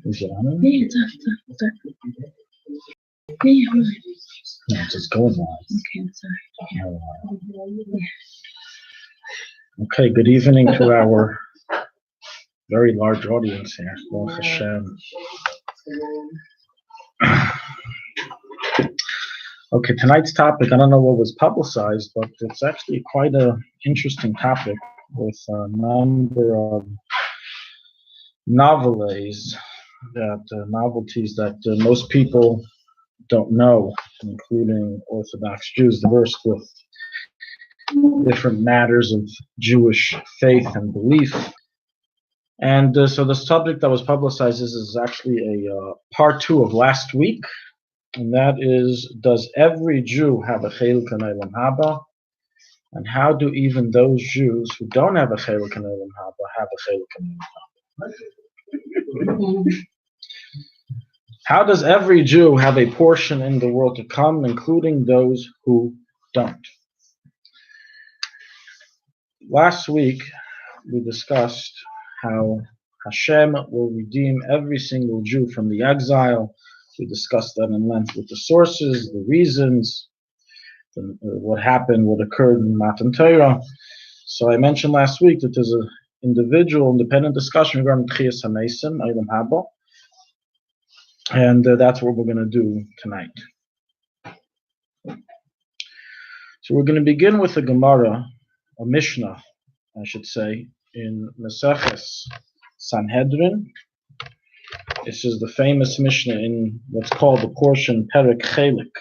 Is it on? Yeah, it's after. Yeah, right. No, it's just going live. Okay, sorry. Okay, good evening to our very large audience here. Baruch Hashem. Okay, tonight's topic, I don't know what was publicized, but it's actually quite an interesting topic with a number of novelties that most people don't know, including Orthodox Jews, versed with different matters of Jewish faith and belief. And so the subject that was publicized is actually a part 2 of last week, and that is, does every Jew have a Chelek in Olam Haba? And how do even those Jews who don't have a Chelek in Olam Haba have a Chelek in Olam Haba? How does every Jew have a portion in the world to come, including those who don't? Last week, we discussed how Hashem will redeem every single Jew from the exile. We discussed that in length with the sources, the reasons, what happened, what occurred in Matan Torah. So I mentioned last week that there's an individual, independent discussion regarding Tchias HaMesim, Olam Haba, and that's what we're going to do tonight. So we're going to begin with a Gemara, a Mishnah, I should say, in Maseches Sanhedrin. This is the famous Mishnah in what's called the portion Perek Chelek.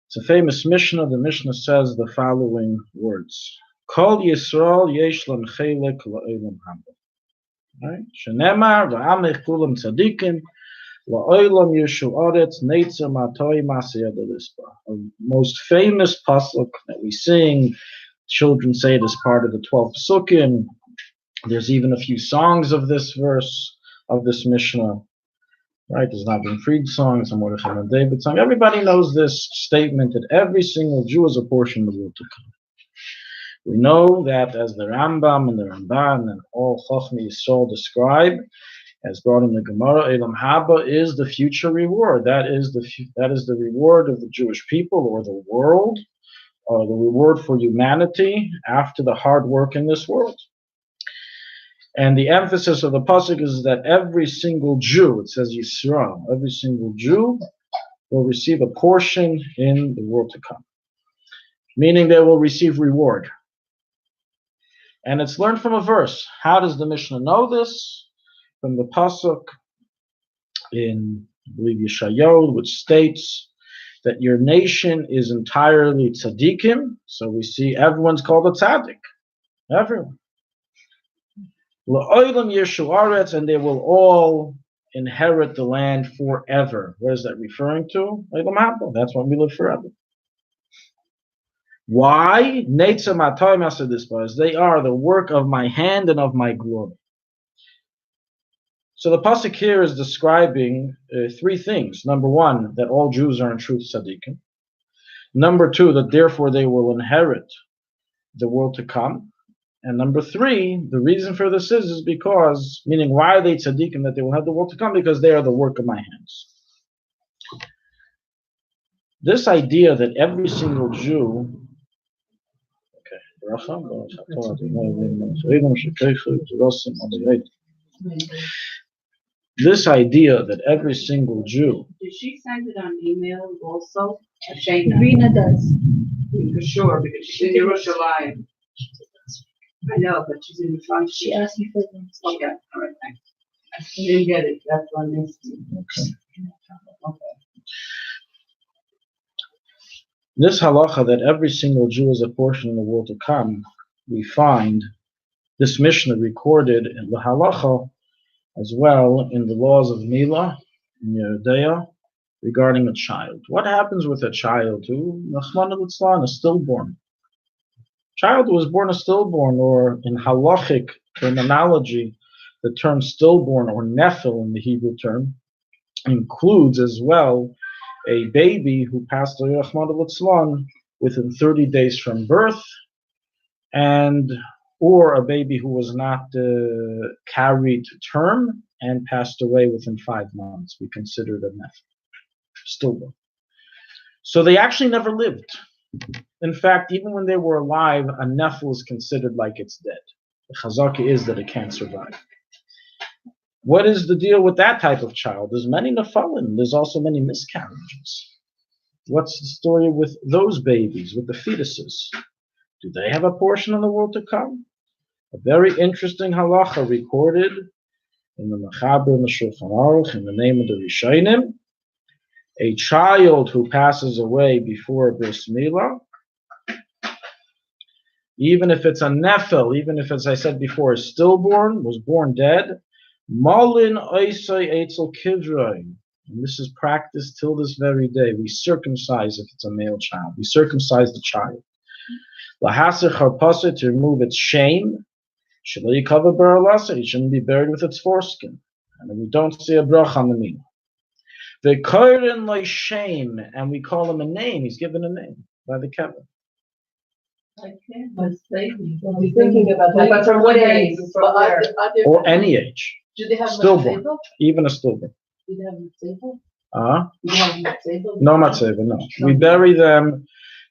It's a famous Mishnah. The Mishnah says the following words: Kol Yisrael yesh lam chelek la'olam haba. Right? Shenemar va'amech kulam tzadikim la'olam yishu aretz neitzer matoi masiyad elispa. A most famous pasuk that we sing. Children say it as part of the 12 Pesukim. There's even a few songs of this verse, of this Mishnah. Right? There's not been Fried songs, some Mordechai and David song. Everybody knows this statement that every single Jew is a portion of the world to come. We know that as the Rambam and the Ramban and all Chachmei Yisrael describe, as brought in the Gemara, Olam Haba is the future reward. That is the reward of the Jewish people or the world, or the reward for humanity after the hard work in this world. And the emphasis of the pasuk is that every single Jew, it says Yisrael, every single Jew will receive a portion in the world to come, meaning they will receive reward. And it's learned from a verse. How does the Mishnah know this? From the pasuk in, I believe, Yeshayahu, which states that your nation is entirely tzaddikim. So we see everyone's called a tzaddik. Everyone. La'olam yeshu aretz, and they will all inherit the land forever. What is that referring to? Olam Haba. That's when we live forever. Why? Neitzer matoi masiyad elispa. They are the work of my hand and of my glory. So the pasuk here is describing 3 things. Number 1, that all Jews are in truth tzaddikim. Number 2, that therefore they will inherit the world to come. And number 3, the reason for this is because, meaning why are they tzaddikim, that they will have the world to come? Because they are the work of my hands. This idea that every single Jew, this idea that every single Jew. Did she send it on email also? Rena does. For sure, because she's in Yerushalayim. I know, but she's in the front. She asked me for them. Okay, all right, thanks. I didn't get it. That's one missed. Okay. This halacha that every single Jew is a portion of the world to come, we find this Mishnah recorded in the halacha as well in the laws of Milah, in Yehuda, regarding a child. What happens with a child who, Nachman al-Itzlan, is stillborn? Child who was born a stillborn, or in halachic terminology, the term stillborn, or nefil in the Hebrew term, includes as well a baby who passed away Rahman al-Itzlan within 30 days from birth, and or a baby who was not carried to term and passed away within 5 months. We considered a nefel, stillborn. So they actually never lived. In fact, even when they were alive, a nefel is considered like it's dead. The chazaka is that it can't survive. What is the deal with that type of child? There's many nefalim. There's also many miscarriages. What's the story with those babies, with the fetuses? Do they have a portion in the world to come? A very interesting halacha recorded in the Mechaber and the Shulchan Aruch in the name of the Rishonim. A child who passes away before bris milah, even if it's a nefel, even if, as I said before, is stillborn, was born dead, malin oisai eitzel kivroin. And this is practiced till this very day. We circumcise if it's a male child. We circumcise the child. Lahasir charpasa, to remove its shame. Shalai cover baralasa, it shouldn't be buried with its foreskin. And we don't see a brach on the meal. The koren like shame, and we call him a name. He's given a name by the Kevin. I'm thinking about that. But from what age? From where? Or any age. Do they have Stillborn. Even a stillborn. Do they have matzeva? Uh-huh. Do you have matzeva? No matzeva, no. We bury them.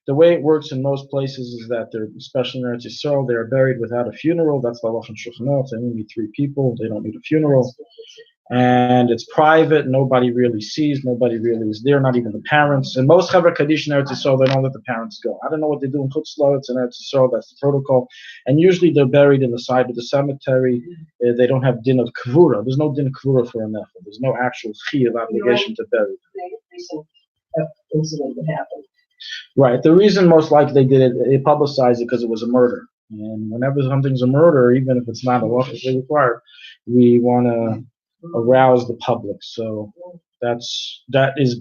The way it works in most places is that they're, especially in Eretz Yisrael, they're buried without a funeral. That's the halach in Shulchan Aruch. They only need 3 people. They don't need a funeral. And it's private. Nobody really sees. Nobody really is there. Not even the parents. And most Chaver Kaddish in Eretz Yisrael, they don't let the parents go. I don't know what they do in Chutz La'aretz and Eretz Yisrael. That's the protocol. And usually they're buried in the side of the cemetery. They don't have din of kvura. There's no din of kvura for a nefel. There's no actual chiyav obligation to bury. Recent incident that happened. Right. The reason most likely they did it, they publicized it because it was a murder. And whenever something's a murder, even if it's not a law they require, we want to arouse the public. So that is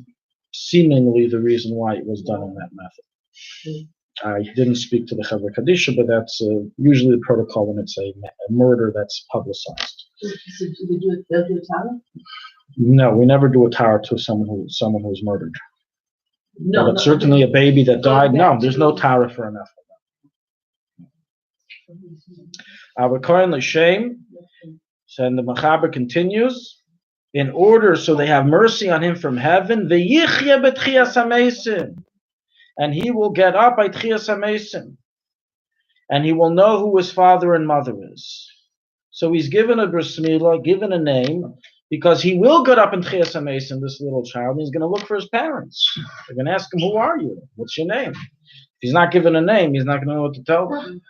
seemingly the reason why it was done in that method. I didn't speak to the Chaver Kadisha, but that's usually the protocol when it's a murder that's publicized. So do they do it? They'll do a tara? No, we never do a tara to someone who's murdered. No, but certainly a baby that died. No, there's no tara for an Our Kohen l'shem. So the Mechaber continues, in order so they have mercy on him from heaven, v'yichya b'tchiyas hamesim, and he will get up by tchiyas hamesim, and he will know who his father and mother is. So he's given a bris milah, given a name, because he will get up in tchiyas hamesim, this little child, and he's going to look for his parents. They're going to ask him, who are you? What's your name? If he's not given a name, he's not going to know what to tell them.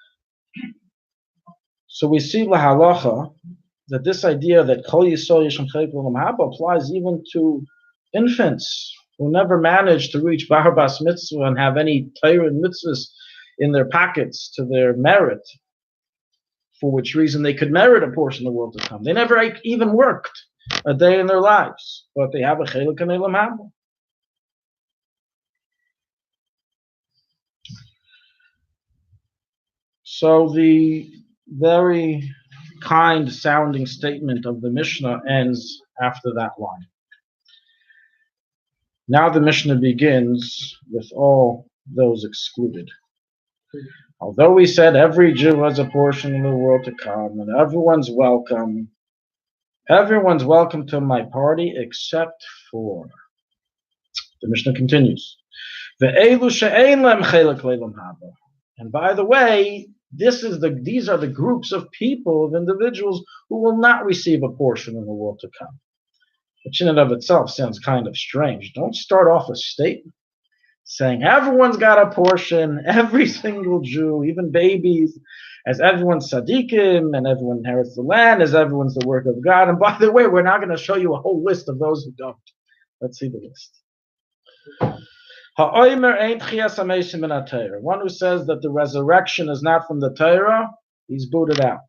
So we see lahalacha that this idea that Kol Yisrael Yishem Chayik L'Olam Haba applies even to infants who never managed to reach Bar Bas Mitzvah and have any Torah and mitzvahs in their pockets to their merit, for which reason they could merit a portion of the world to come. They never even worked a day in their lives, but they have a Chaylik in L'Olam Haba. So the very kind sounding statement of the Mishnah ends after that line. Now the Mishnah begins with all those excluded. Although we said every Jew has a portion of the world to come and everyone's welcome to my party except for. The Mishnah continues. And by the way, these are the groups of people, of individuals who will not receive a portion in the world to come. Which in and of itself sounds kind of strange. Don't start off a statement saying everyone's got a portion, every single Jew, even babies, as everyone's tzaddikim, and everyone inherits the land, as everyone's the work of God. And by the way, we're now going to show you a whole list of those who don't. Let's see the list. One who says that the resurrection is not from the Torah, he's booted out.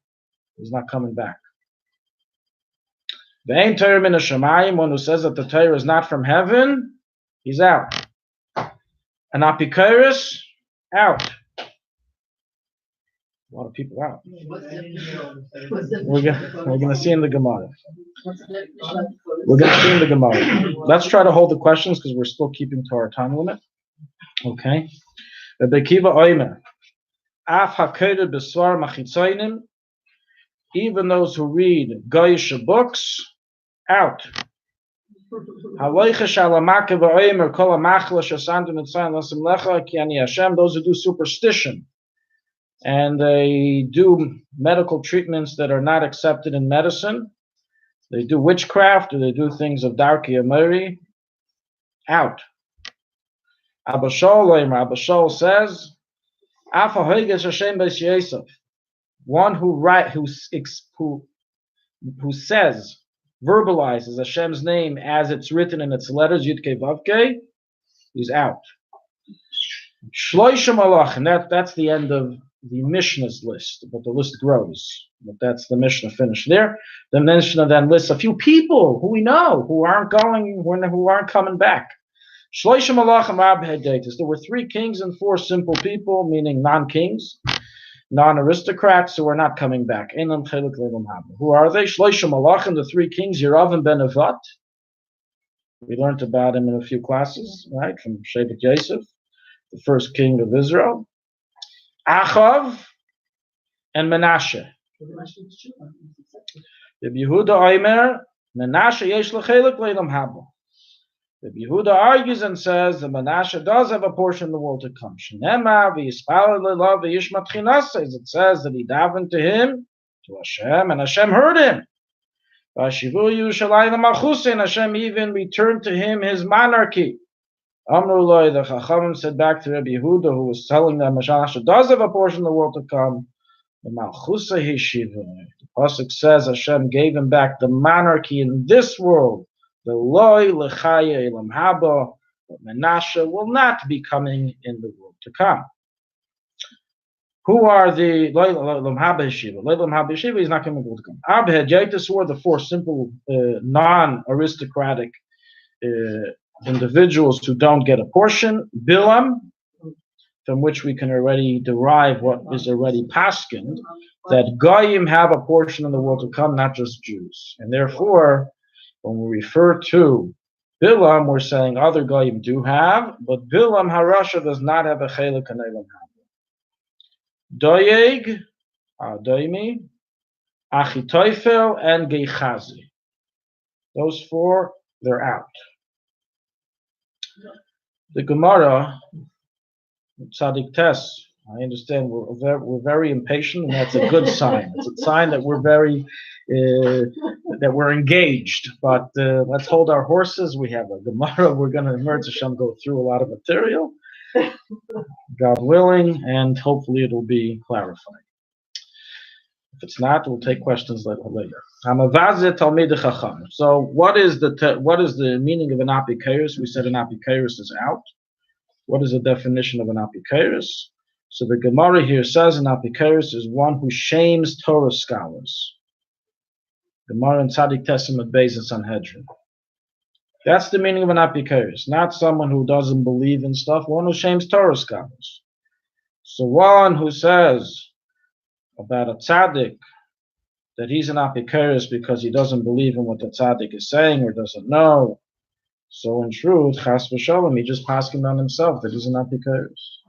He's not coming back. One who says that the Torah is not from heaven, he's out. An apikoros, out. A lot of people out. We're going to see in the Gemara. We're going to see in the Gemara. Let's try to hold the questions because we're still keeping to our time limit. Okay. Rabbi Akiva Oimer. Af hakered besvar machitzonim, even those who read Goyish books, out. Those who do superstition and they do medical treatments that are not accepted in medicine, they do witchcraft or they do things of Darki Amari, out. Abba Shaul says, one who says, verbalizes Hashem's name as it's written in its letters, Yud Kei Vav Kei, is out. Shloisha Malach, and that's the end of the Mishnah's list, but the list grows. But that's the Mishnah finished there. The Mishnah then lists a few people who we know who aren't coming back. Shloisha Malach and Rab Hedetis. There were 3 kings and 4 simple people, meaning non-kings, non-aristocrats who are not coming back. Who are they? Shloisha Malach and the 3 kings, Yeravam ben Nevat. We learned about him in a few classes, right, from Shevet Yosef, the first king of Israel. Achav and Menashe. Rabbi Yehuda Omer, Menashe yesh lechelek leilam haba. Rabbi Yehuda argues and says that Menashe does have a portion in the world to come. Shnema v'yispal le'lav v'yishmat chinaseh. It says that he davened to him, to Hashem, and Hashem heard him. V'ashivu Yerushalayim l'malchusei, and Hashem even returned to him his monarchy. Amru Loi, the Chachamim said back to Rabbi Yehuda, who was telling them Menashe does have a portion in the world to come. The Malchusei Hishiva. The pasuk says Hashem gave him back the monarchy in this world. The Loi Lechaya Elam Haba, but Menashe will not be coming in the world to come. Who are the Loi Elam Haba Hishiva? Loi Elam Haba Hishiva is not coming in the world to come. Abhed Yaitis were the 4 simple non-aristocratic individuals who don't get a portion. Bilam, from which we can already derive what is already paskined, that Goyim have a portion in the world to come, not just Jews. And therefore, when we refer to Bilam, we're saying other Goyim do have, but Bilam Harasha does not have a Chelik and Elam Haba. Doyeg, Doimi, Achitophel, and Geichazi. Those 4, they're out. The Gemara, Tzadik Tes, I understand we're very impatient, and that's a good sign. It's a sign that we're very that we're engaged. But let's hold our horses. We have a Gemara. We're going to emerge Hashem, go through a lot of material, God willing, and hopefully it'll be clarified. If it's not, we'll take questions later. So what is the meaning of an apikeris? We said an apikeris is out. What is the definition of an apikeris? So the Gemara here says an apikeris is one who shames Torah scholars. Gemara and Tzadik Testament Beis and Sanhedrin. That's the meaning of an apikeris, not someone who doesn't believe in stuff, one who shames Torah scholars. So one who says about a tzaddik that he's an apikeris because he doesn't believe in what the tzaddik is saying or doesn't know, so in truth, chas v'sholem, he just paskin on himself that he's an apikeris.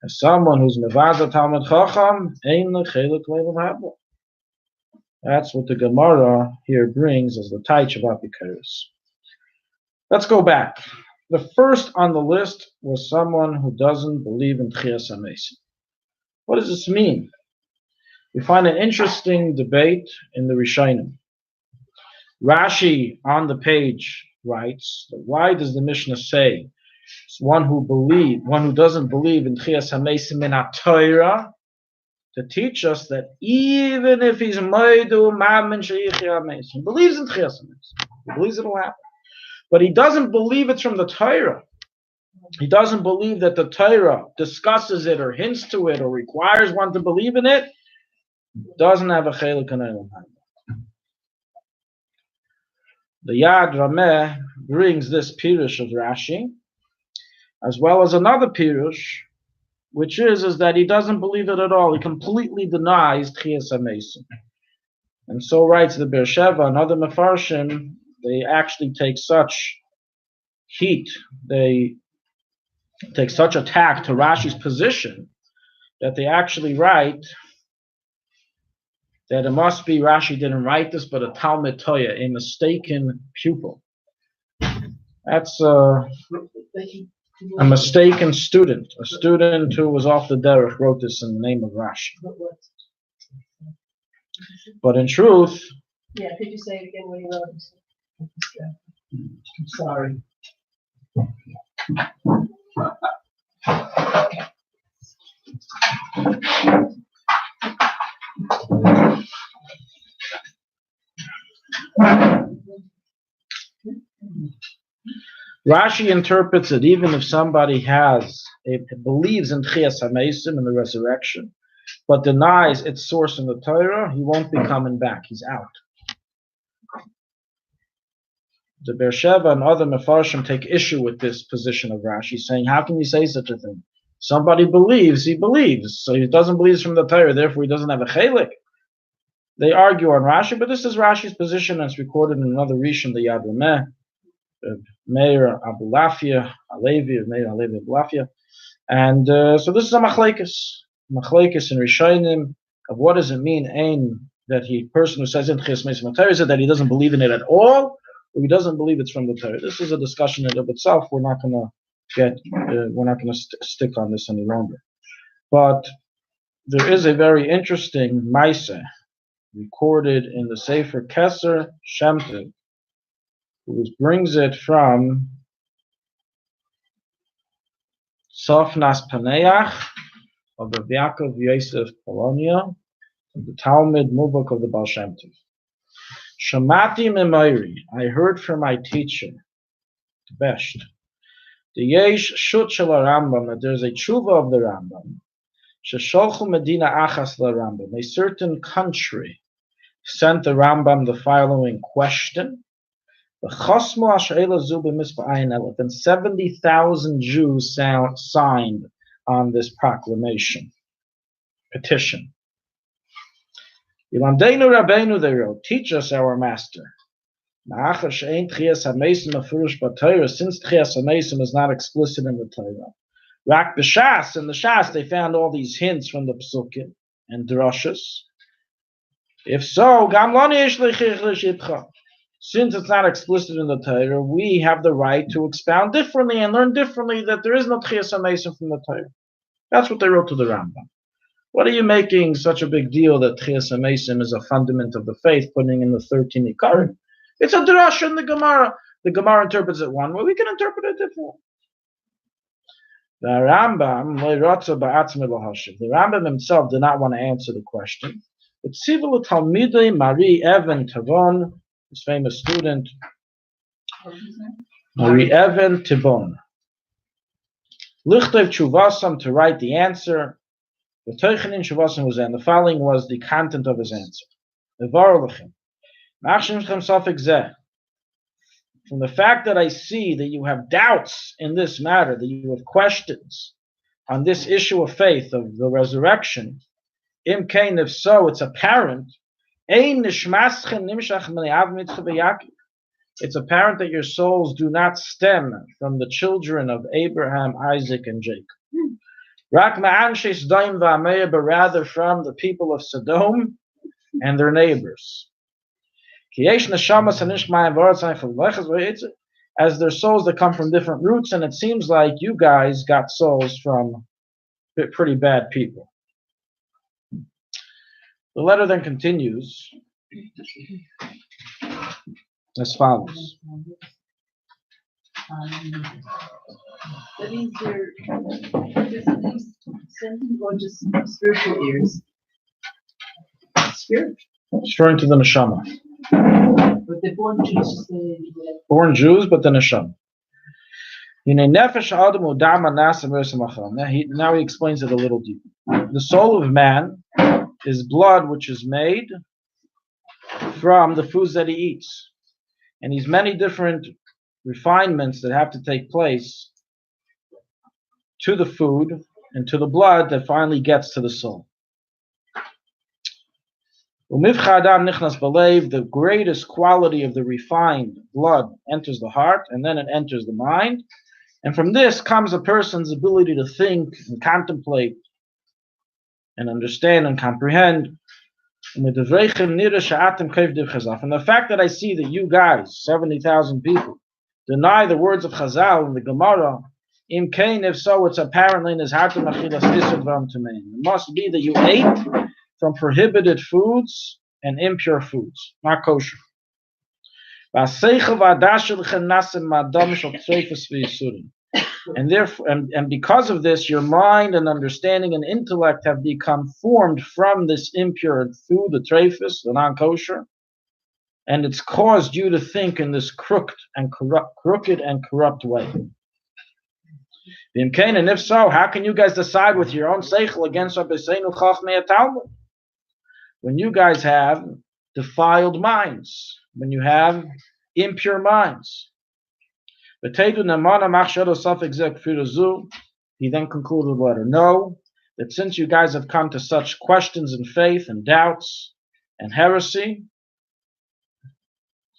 As someone who's mevada talmid chacham, ein lechelik leilam haba. That's what the Gemara here brings as the taich of apikeris. Let's go back. The first on the list was someone who doesn't believe in Tchias HaMesim. What does this mean? We find an interesting debate in the Rishonim. Rashi on the page writes that why does the Mishnah say it's one who doesn't believe in Tchias HaMesim in HaTorah, to teach us that even if he's Moidu Mamin Sheyichi HaMesim, he believes in Tchias HaMesim, he believes it'll happen, but he doesn't believe it's from the Torah. He doesn't believe that the Torah discusses it or hints to it or requires one to believe in it. Doesn't have a chelik and elam haba. The Yad Rameh brings this pirush of Rashi, as well as another pirush, which is that he doesn't believe it at all. He completely denies Tchias HaMesim. And so writes the Beersheva and other Mefarshim, they actually take such heat, they take such attack to Rashi's position, that they actually write that it must be Rashi didn't write this, but a Talmud Toya, a mistaken pupil. That's a mistaken student. A student who was off the derech wrote this in the name of Rashi. But in truth, Yeah, could you say it again when you wrote it? I'm sorry. Rashi interprets it even if somebody believes in Tchias HaMeisim, in the resurrection, but denies its source in the Torah, he won't be coming back. He's out. The Beersheba and other Mefarshim take issue with this position of Rashi, saying, how can you say such a thing? Somebody believes, he believes. So he doesn't believe from the Torah, therefore he doesn't have a chelik. They argue on Rashi, but this is Rashi's position, and it's recorded in another Rishon, the Yad Lameh, Meir Abulafia, Alevi, Meir Alevi Abulafia. And so this is a machlekes in Rishonim of what does it mean, that person who says in Tchias Meisim Torah, is it that he doesn't believe in it at all, or he doesn't believe it's from the Torah? This is a discussion in and of itself. We're not going to stick on this any longer. But there is a very interesting Maaseh recorded in the Sefer Keser Shem Tov, who brings it from Sofnas Paneach of the Yaakov Yosef Polonia, the Talmud Mubok of the Baal Shem Tov. Shamati Memoiri, I heard from my teacher, the best. The Yesh Shut Shel Rambam, that there's a tshuva of the Rambam. Shesholchu Medina Achas La Rambam, a certain country sent the Rambam the following question. The Chosmo Ash'ela Zubim Mispa Ayin Elef, and 70,000 Jews signed on this proclamation, petition. Yilamdeinu Rabbeinu, they wrote, teach us, our master. Since Tchias HaMeisim is not explicit in the Torah. Rak b'Shas, in the Shas, they found all these hints from the Psukim and Drashas. If so, Gam Lani Yesh L'Chich, since it's not explicit in the Torah, we have the right to expound differently and learn differently that there is no Tchias HaMeisim from the Torah. That's what they wrote to the Rambam. What are you making such a big deal that Tchias HaMeisim is a fundament of the faith, putting in the 13 Ikarim? It's a drasha in the Gemara. The Gemara interprets it one way, we can interpret it different. The Rambam himself did not want to answer the question. But Tzivul Talmidei Mari Evan Tavon, his famous student, Mari Evan Tavon, Lichtev Chuvasam, to write the answer. The Teichenin Chuvasam was there, and the following was the content of his answer. From the fact that I see that you have doubts in this matter, that you have questions on this issue of faith, of the resurrection, Imkain, if so, it's apparent. It's apparent that your souls do not stem from the children of Abraham, Isaac, and Jacob. But rather from the people of Sodom and their neighbors. As their souls that come from different roots, and it seems like you guys got souls from pretty bad people. The letter then continues as follows. That means they're sending or just spiritual ears. Spiritual. Referring to the neshama. But they're born Jews. Born Jews, but the neshama. Now he explains it a little deeper. The soul of man is blood which is made from the foods that he eats. And these many different refinements that have to take place to the food and to the blood that finally gets to the soul. The greatest quality of the refined blood enters the heart, and then it enters the mind. And from this comes a person's ability to think and contemplate and understand and comprehend. And the fact that I see that you guys, 70,000 people, deny the words of Chazal in the Gemara, im kain, if so, it's apparently in his heart to machilas nisud to me. It must be that you ate from prohibited foods and impure foods, not kosher. And therefore, and because of this, your mind and understanding and intellect have become formed from this impure food, the treifus, the non-kosher, and it's caused you to think in this crooked and corrupt way. And if so, how can you guys decide with your own seichel against Rabbeinu Chachmei Talmud? When you guys have defiled minds, when you have impure minds. He then concluded the letter. Know that since you guys have come to such questions and faith and doubts and heresy,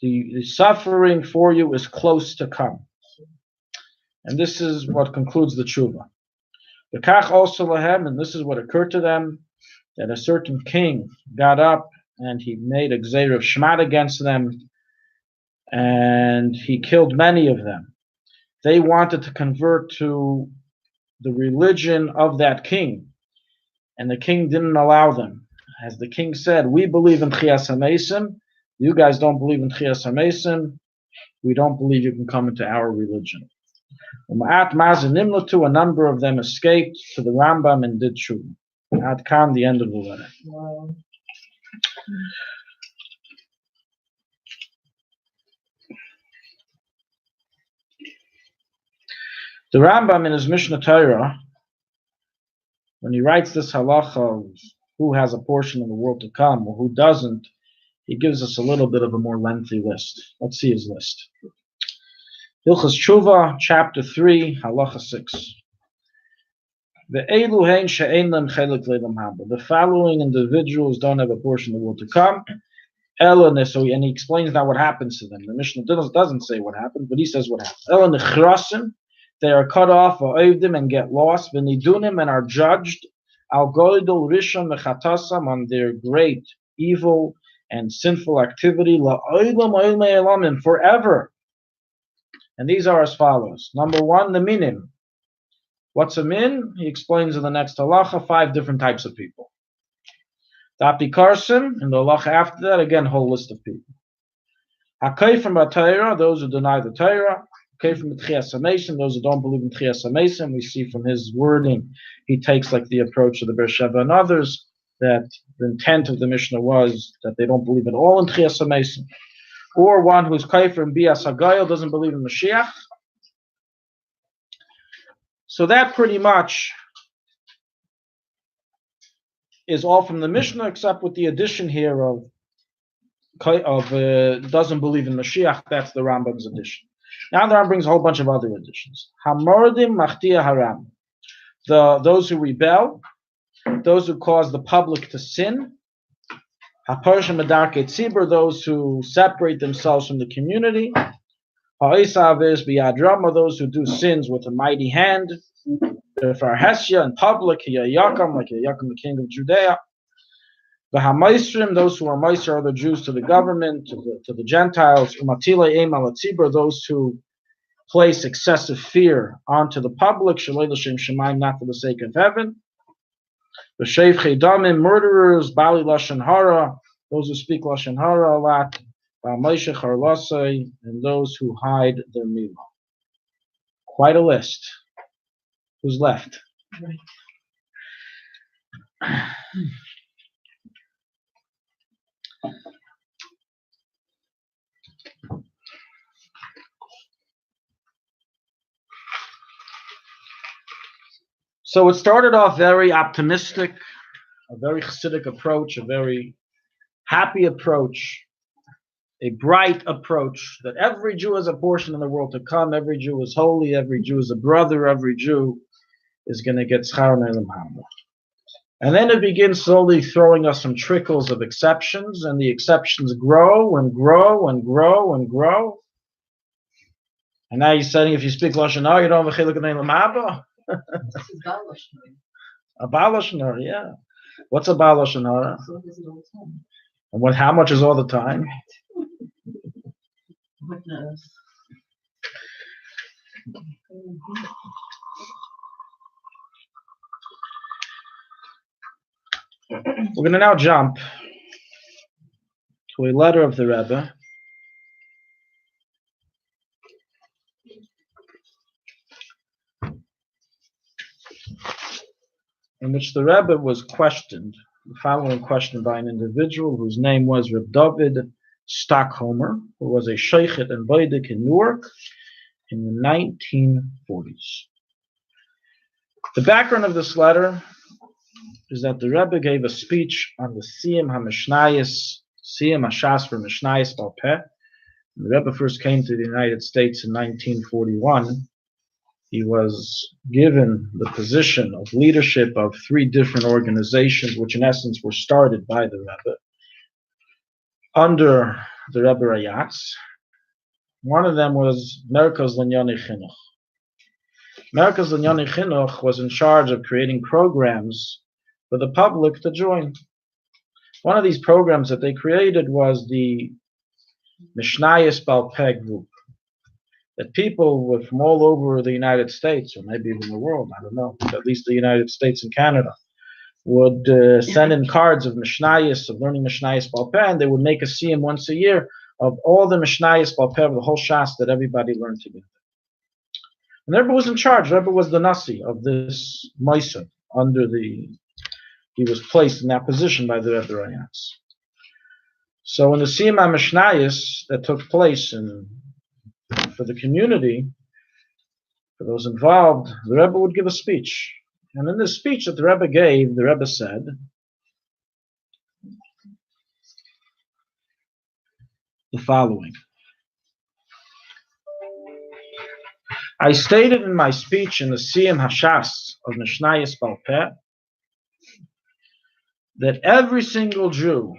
the suffering for you is close to come. And this is what concludes the tshuva. The kach also lahem, and this is what occurred to them, that a certain king got up and he made a gzeir of shmat against them, and he killed many of them. They wanted to convert to the religion of that king, and the king didn't allow them. As the king said, we believe in Tchias HaMesim, you guys don't believe in Tchias HaMesim, we don't believe you can come into our religion. A number of them escaped to the Rambam and did tshuva. Ad Kan, the end of the letter. Wow. The Rambam in his Mishnah Torah, when he writes this halacha of who has a portion in the world to come or who doesn't, he gives us a little bit of a more lengthy list. Let's see his list. Hilchas Tshuva, chapter 3, halacha 6. The following individuals don't have a portion of the world to come. And he explains now what happens to them. The Mishnah doesn't say what happened, but he says what happens. They are cut off or oivdim and get lost. V'nidunim and are judged. Al goydol rishon mechatasam on their great evil and sinful activity. La'olam oilmei elamim forever. And these are as follows. Number one, the minim. What's a min? He explains in the next halacha 5 different types of people. The apikarsim, and the halacha after that, again, whole list of people. Hakay from Torah, those who deny the Torah. Hakay from Tchias HaMesim, those who don't believe in Tchias HaMesim. We see from his wording, he takes like the approach of the Beersheba and others, that the intent of the Mishnah was that they don't believe at all in Tchias HaMesim. Or one who's kafir and bias hagayil, doesn't believe in Mashiach. So that pretty much is all from the Mishnah, except with the addition here of doesn't believe in Mashiach. That's the Rambam's addition. Now the Rambam brings a whole bunch of other additions. Hamordim machtia haram. Those who rebel, those who cause the public to sin. Haparshim medarkei tzibur, those who separate themselves from the community. Ha'isavis biyadrama, those who do sins with a mighty hand. Farhesya in public, Yakam, like Yakam, the king of Judea. The Hamaisrim, those who are Maiser, are the Jews to the government, to the Gentiles. Umatila Eim al Tzibur, those who place excessive fear onto the public. Shalei l'shem shemaim, not for the sake of heaven. The Sheif Chedamim, murderers. Bali Lashon Hara, those who speak Lashon Hara a lot. Moshe Charlasai, and those who hide their milah. Quite a list. Who's left? So it started off very optimistic, a very Hasidic approach, a very happy approach, a bright approach, that every Jew has a portion in the world to come, every Jew is holy, every Jew is a brother, every Jew is going to get schar ne'elam haba. And then it begins slowly throwing us some trickles of exceptions, and the exceptions grow and grow and grow and grow. And now he's saying if you speak Lashon Hara, you don't have a chiluk ne'elam haba. This is Baal Lashon Hara. A Baal Lashon Hara, yeah. What's a Baal Lashon Hara? So does it all the time. And how much is all the time? What does? We're going to now jump to a letter of the Rebbe in which the Rebbe was questioned, the following question by an individual whose name was Reb David Stockholmer, who was a sheikhet and boidik in Newark in the 1940s. The background of this letter is that the Rebbe gave a speech on the Siyam HaMishnayis, Siyam HaShas for Mishnayis Baal Peh. When the Rebbe first came to the United States in 1941, he was given the position of leadership of 3 different organizations, which in essence were started by the Rebbe, under the Rebbe Rayatz. One of them was Merkaz L'Nyonei Chinuch. Merkaz L'Nyonei Chinuch was in charge of creating programs for the public to join. One of these programs that they created was the Mishnayis Baal Peh group, that people from all over the United States, or maybe even the world, I don't know, but at least the United States and Canada, would send in cards of Mishnayis, of learning Mishnayis Baal Peh, and they would make a siyum once a year of all the Mishnayis Baal Peh, of the whole Shas that everybody learned together. And Rebbe was in charge. Rebbe was the Nasi of this Moisa, he was placed in that position by the Rebbe Rayatz. So in the siyum HaMishnayis that took place for the community, for those involved, the Rebbe would give a speech. And in this speech that the Rebbe gave, the Rebbe said the following. I stated in my speech in the Siyam HaShas of Mishnayis Baal Peh that every single Jew,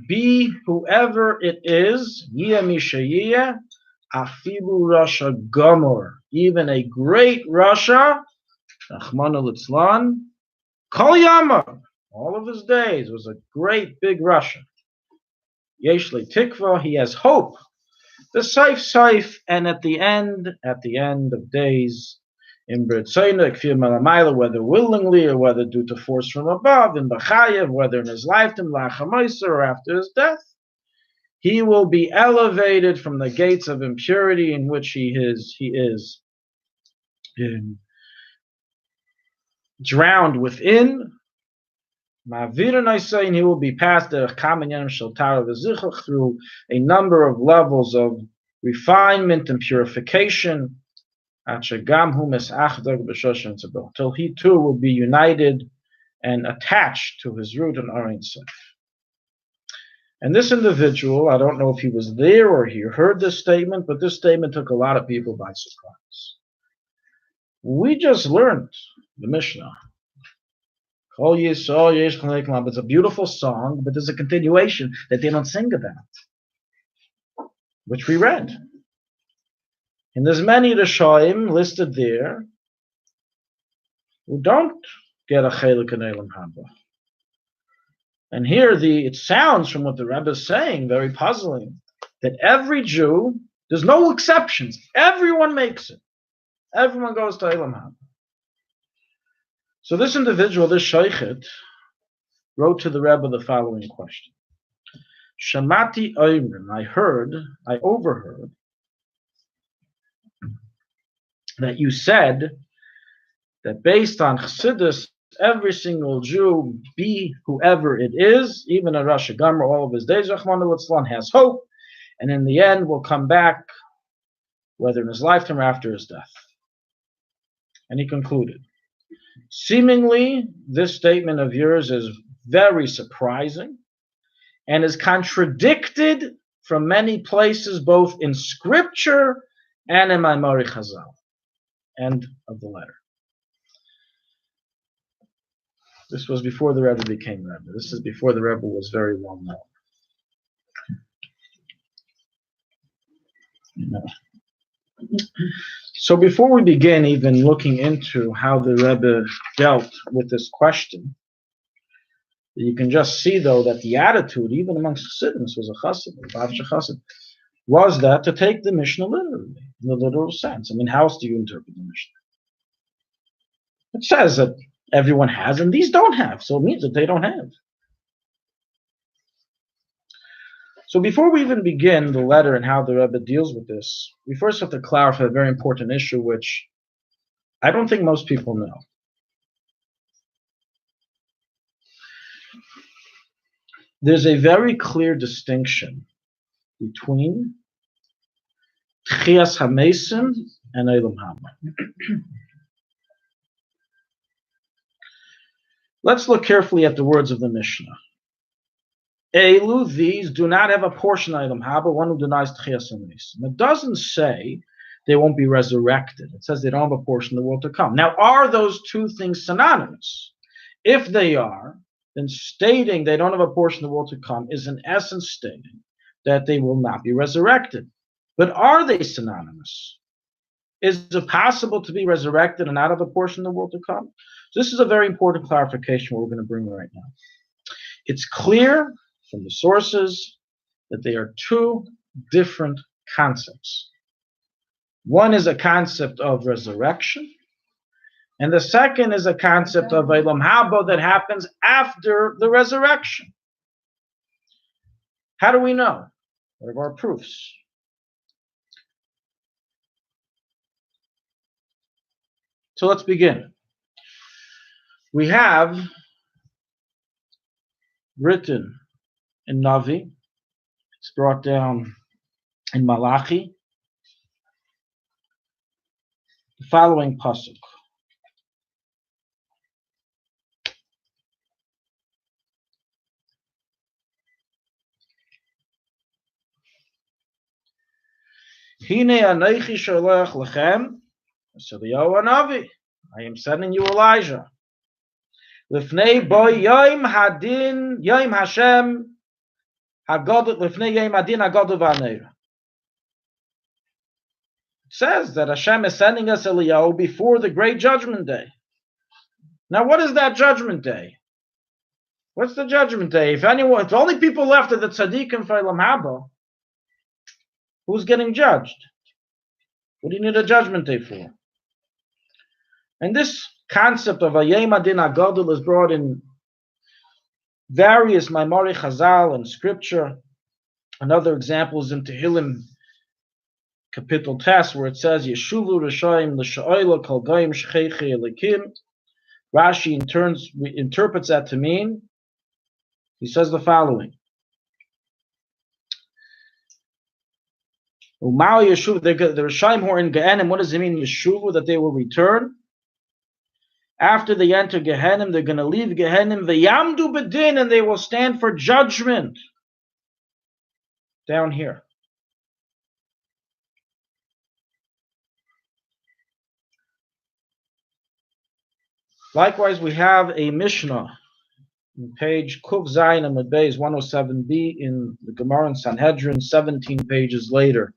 be whoever it is, Yiyah Mishayiyah, Afilu Rasha Gomor, even a great Rasha, Rachmana Litzlan, Kol Yama, all of his days, was a great big Rasha. Yesh le Tikva, he has hope. The Saif, and at the end of days, in B'Tzoyna, Kfir Malamayla, whether willingly or whether due to force from above, in B'Chayev, whether in his lifetime, Lachamaisa, or after his death, he will be elevated from the gates of impurity in which he is drowned within. And he will be passed through a number of levels of refinement and purification until he too will be united and attached to his root in Ein Sof. And this individual, I don't know if he was there or he heard this statement, but this statement took a lot of people by surprise. We just learned the Mishnah. It's a beautiful song, but there's a continuation that they don't sing about, which we read. And there's many Rishonim listed there who don't get a chelik in Eilam Haba. And here it sounds from what the Rebbe is saying, very puzzling, that every Jew, there's no exceptions, everyone makes it. Everyone goes to Eilam Haba. So this individual, this sheikhet, wrote to the Rebbe the following question. Shamati Oimrim, I overheard, that you said that based on Chassidus, every single Jew, be whoever it is, even a Rosh Hashanah, all of his days, Rachmana Litzlan, has hope, and in the end will come back, whether in his lifetime or after his death. And he concluded, seemingly, this statement of yours is very surprising and is contradicted from many places, both in scripture and in Maimari Chazal. End of the letter. This was before the Rebbe became Rebbe. This is before the Rebbe was very well known. So before we begin even looking into how the Rebbe dealt with this question, You can just see, though, that the attitude, even amongst Chassidim, this was a Chassid, was that to take the Mishnah literally, in the literal sense. I mean, how else do you interpret the Mishnah? It says that everyone has, and these don't have, so it means that they don't have. So before we even begin the letter and how the Rebbe deals with this, we first have to clarify a very important issue, which I don't think most people know. There's a very clear distinction between Tchias HaMesim and Eilam Haba. Let's look carefully at the words of the Mishnah. Elu, these do not have a portion of Eilam Haba, one who denies Tchias HaMesim. It doesn't say they won't be resurrected. It says they don't have a portion in the world to come. Now, are those two things synonymous? If they are, then stating they don't have a portion of the world to come is in essence stating that they will not be resurrected. But are they synonymous? Is it possible to be resurrected and not have a portion of the world to come? So this is a very important clarification we're going to bring right now. It's clear from the sources that they are two different concepts. One is a concept of resurrection, and the second is a concept of Eilam Haba that happens after the resurrection. How do we know? What are our proofs? So let's begin. We have written in Navi, it's brought down in Malachi, the following pasuk. Hine anechi sholech lechem, Eliyahu Hanavi. I am sending you Elijah. Lifnei boy yom hadin yom Hashem hagadol lifnei yom hadin hagadol v'aneira. It says that Hashem is sending us Eliyahu before the great judgment day. Now, what is that judgment day? What's the judgment day? If the only people left are the tzaddikim for Eilam Haba, who's getting judged? What do you need a judgment day for? And this concept of a Yom Hadin HaGadol is brought in various Maimori Chazal and scripture. Another example is in Tehillim, Capital Tes, where it says, Yeshuvu Rishayim L'Sha'oila Kol Goyim Shecheichi Elikim. Rashi interprets that to mean, he says the following. Umao Yeshuv, the Rishayim who are in Gehenim, what does it mean, Yeshuvu, that they will return? After they enter Gehenim, they're going to leave Gehenim, V'yamdu B'din, and they will stand for judgment. Down here. Likewise, we have a Mishnah on page Kuf Zayin Amud Beis 107b in the Gemara in Sanhedrin, 17 pages later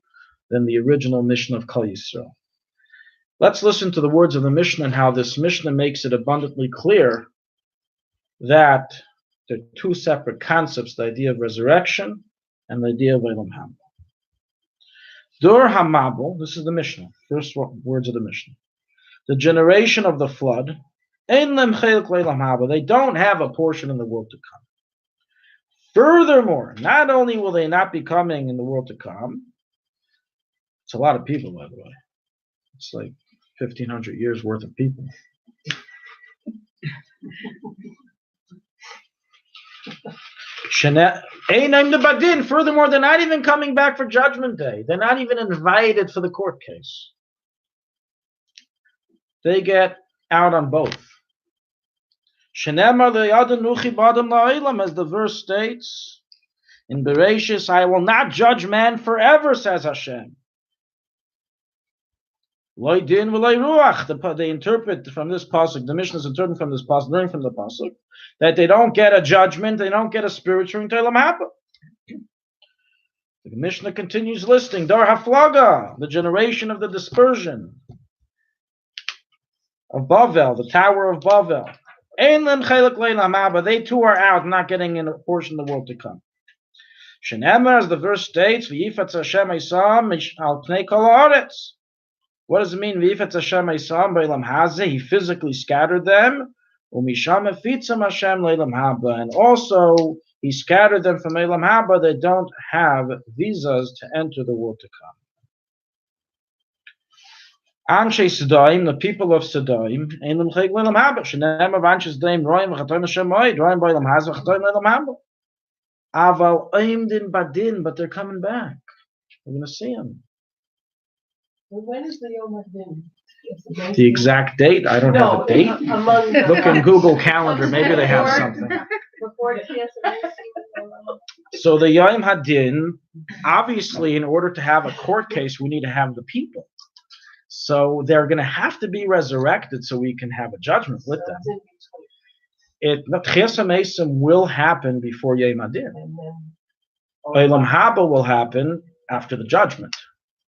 than the original Mishnah of Kol Yisrael. Let's listen to the words of the Mishnah and how this Mishnah makes it abundantly clear that there are two separate concepts, the idea of resurrection and the idea of Eilam Haba. Dur HaMabul, this is the Mishnah, first words of the Mishnah. The generation of the flood, they don't have a portion in the world to come. Furthermore, not only will they not be coming in the world to come, it's a lot of people, by the way. It's like 1,500 years worth of people. Furthermore, they're not even coming back for Judgment Day. They're not even invited for the court case. They get out on both. As the verse states in Bereshis, I will not judge man forever, says Hashem. They interpret from this pasuk, the Mishnah is interpreting from this pasuk, learning from the pasuk, that they don't get a judgment, they don't get a spiritual Eilam Haba. The Mishnah continues listing Dar Haflaga, the generation of the dispersion of Bavel, the Tower of Bavel. Ein lem chelik leilam haba. They too are out, not getting in a portion of the world to come. Shenemer, as the verse states, v'yifatz Hashem Esam al pnei kol haaretz. What does it mean? V'yifatz Hashem Esam b'elam hazeh. He physically scattered them. Umisham efitzam Hashem leilam haba. And also, he scattered them from Elam Haba. They don't have visas to enter the world to come. Anshe Sedaim, the people of Sedaim, ein lem chelik leilam haba. Shenemer v'anshe Sedaim roim v'chatoim Hashem moed roim b'elam hazeh v'chatoim leilam haba. Aval Aimdin Badin, but they're coming back. We're going to see them. Well, when is the Yom Adin? The exact date? I don't have a date. Among the Look in Google Calendar. Maybe they have something. Before TSA. So the Yom Hadin, obviously, in order to have a court case, we need to have the people. So they're going to have to be resurrected so we can have a judgment with them. Tchias HaMesim will happen before Yom Adin. Olam Haba will happen after the judgment.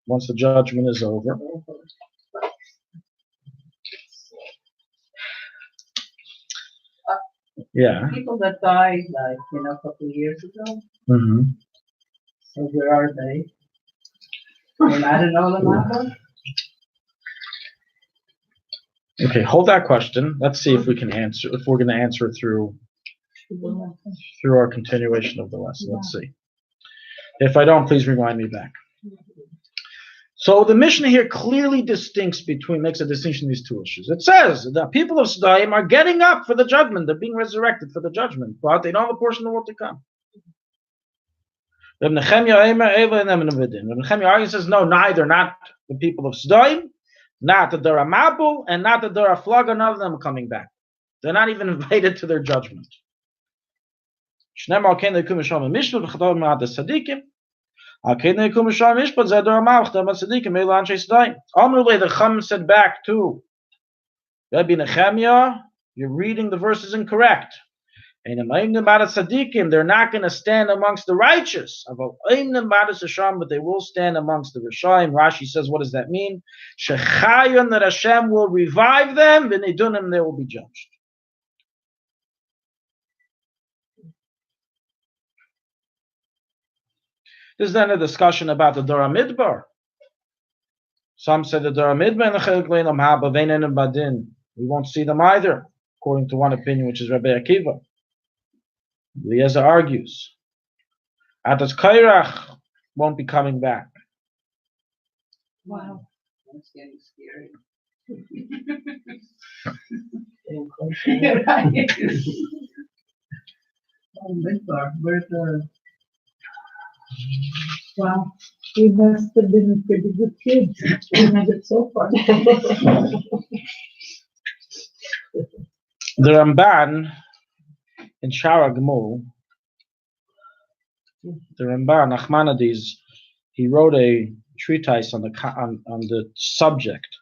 Once the judgment is over. Yeah. People that died, like, a couple of years ago. Mm-hmm. So where are they? They're not in Olam Haba? Okay, hold that question. Let's see if we can answer, if we're going to answer it through our continuation of the lesson. Let's see. If I don't, please rewind me back. So the Mishnah here clearly makes a distinction in these two issues. It says the people of Sedaim are getting up for the judgment. They're being resurrected for the judgment, but they don't have a portion of the world to come. Reb Nechemia argues says, no, neither, not the people of Sedaim, not the Dora Mabul, and not the Dora Flaga, none of them are coming back. They're not even invited to their judgment. The Chum said back to Rabbi Nechemia, you're reading the verses incorrect. They're not going to stand amongst the righteous, but they will stand amongst the Rishaim. Rashi says, what does that mean? Shechayon, that Hashem will revive them, v'nidunim, they will be judged. This is then a discussion about the Dora Midbar. Some say the Dora Midbar and Badin. We won't see them either, according to one opinion, which is Rabbi Akiva. Eliezer argues, Atas Kairach won't be coming back. Wow. That's getting scary. Where's the... Wow, he must have been a pretty good kid. He had it so far. The Ramban in Shara Gmul, the Ramban Nachmanides, he wrote a treatise on the subject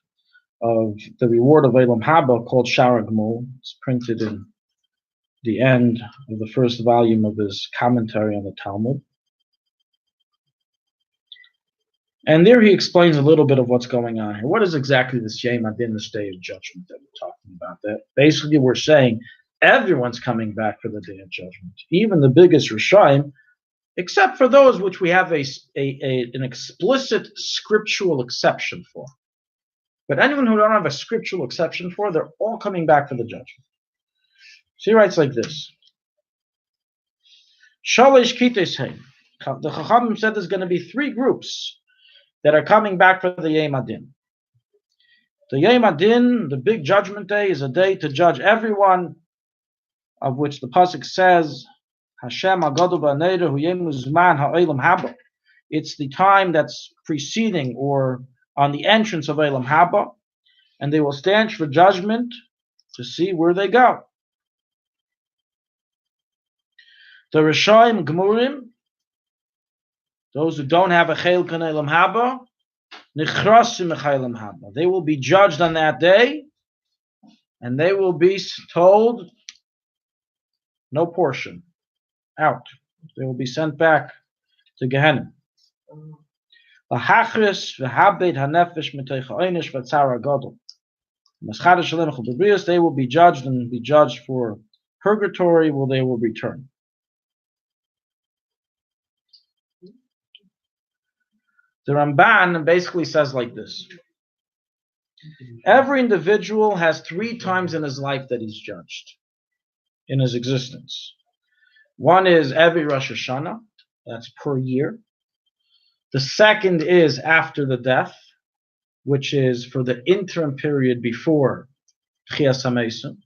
of the reward of Elam Haba called Shara Gmul. It's printed in the end of the first volume of his commentary on the Talmud. And there he explains a little bit of what's going on here. What is exactly this Yom Adin, this day of judgment that we're talking about? That basically we're saying everyone's coming back for the day of judgment, even the biggest Rishaim, except for those which we have an explicit scriptural exception for. But anyone who don't have a scriptural exception for, they're all coming back for the judgment. So he writes like this. Shalish Kitesheim. The Chachamim said there's going to be three groups that are coming back for the Yom Adin. The Yom Adin, the big judgment day, is a day to judge everyone, of which the pasuk says, Hashem Agadu B'Neider Hu Yemuzman Ha'Olam Haba. It's the time that's preceding or on the entrance of Olam Haba, and they will stand for judgment to see where they go. The Rishaim Gmurim, those who don't have a Chayil Kan Olam Haba, Nichrasim Olam Haba. They will be judged on that day, and they will be told, no portion, out. They will be sent back to Gehenna. They will be judged and be judged for purgatory, where they will return. The Ramban basically says like this. Every individual has 3 times in his life that he's judged in his existence. One is every Rosh Hashanah, that's per year. The second is after the death, which is for the interim period before Tchias HaMesim.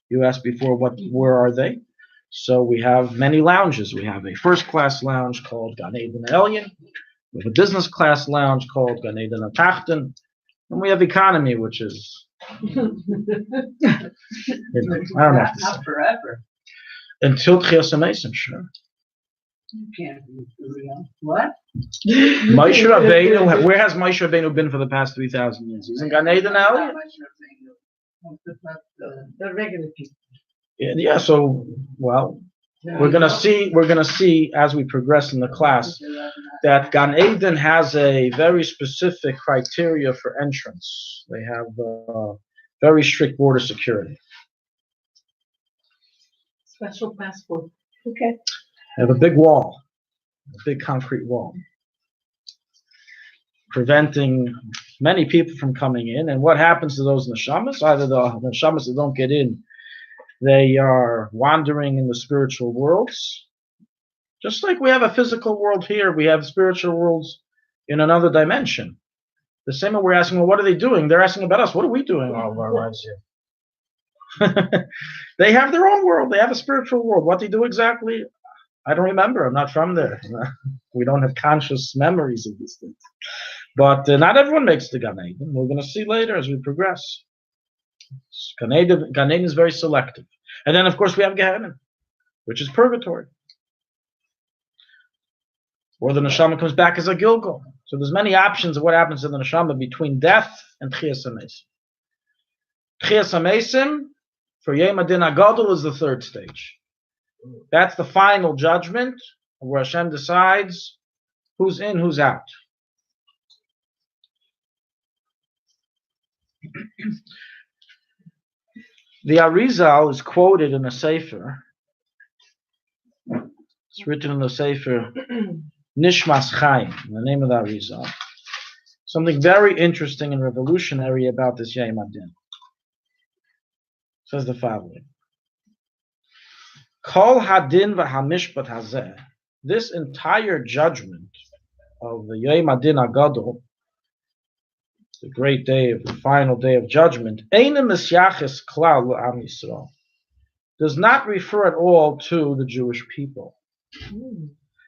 You asked before, where are they? So we have many lounges. We have a first-class lounge called Gan Eden Elyon. We have a business-class lounge called Gan Eden Atachten. And we have economy, which is, I don't have to say. Not forever. Until Tchias HaMesim, sure. You can't be real. What? Moshe Rabbeinu, where has Moshe Rabbeinu been for the past 3,000 years? He's in Gan Eden Elyon. The regular people. Yeah, so, well, we're gonna see as we progress in the class that Gan Eden has a very specific criteria for entrance. They have very strict border security. Special passport. Okay. They have a big wall, a big concrete wall, preventing many people from coming in. And what happens to those neshamas? Either the neshamas that don't get in, they are wandering in the spiritual worlds. Just like we have a physical world here, we have spiritual worlds in another dimension. The same way we're asking, well, what are they doing? They're asking about us. What are we doing all of our lives here? They have their own world. They have a spiritual world. What they do exactly, I don't remember. I'm not from there. We don't have conscious memories of these things. But not everyone makes the Gan Eden. We're going to see later as we progress. Gan Eden is very selective. And then, of course, we have Gehenna, which is purgatory. Or the neshama comes back as a Gilgal. So there's many options of what happens to the neshama between death and Tchias HaMesim. Tchias HaMesim, for Yom Adin HaGadol, is the 3rd stage. That's the final judgment where Hashem decides who's in, who's out. The Arizal is quoted in a sefer. It's written in the sefer Nishmas Chaim, the name of the Arizal. Something very interesting and revolutionary about this Yom Adin. It says the following. Kol hadin v'hamishpat hazeh. This entire judgment of the Yom Adin HaGadol, the great day of the final day of judgment, Eina Misyaches Klal L'Am Yisrael, does not refer at all to the Jewish people.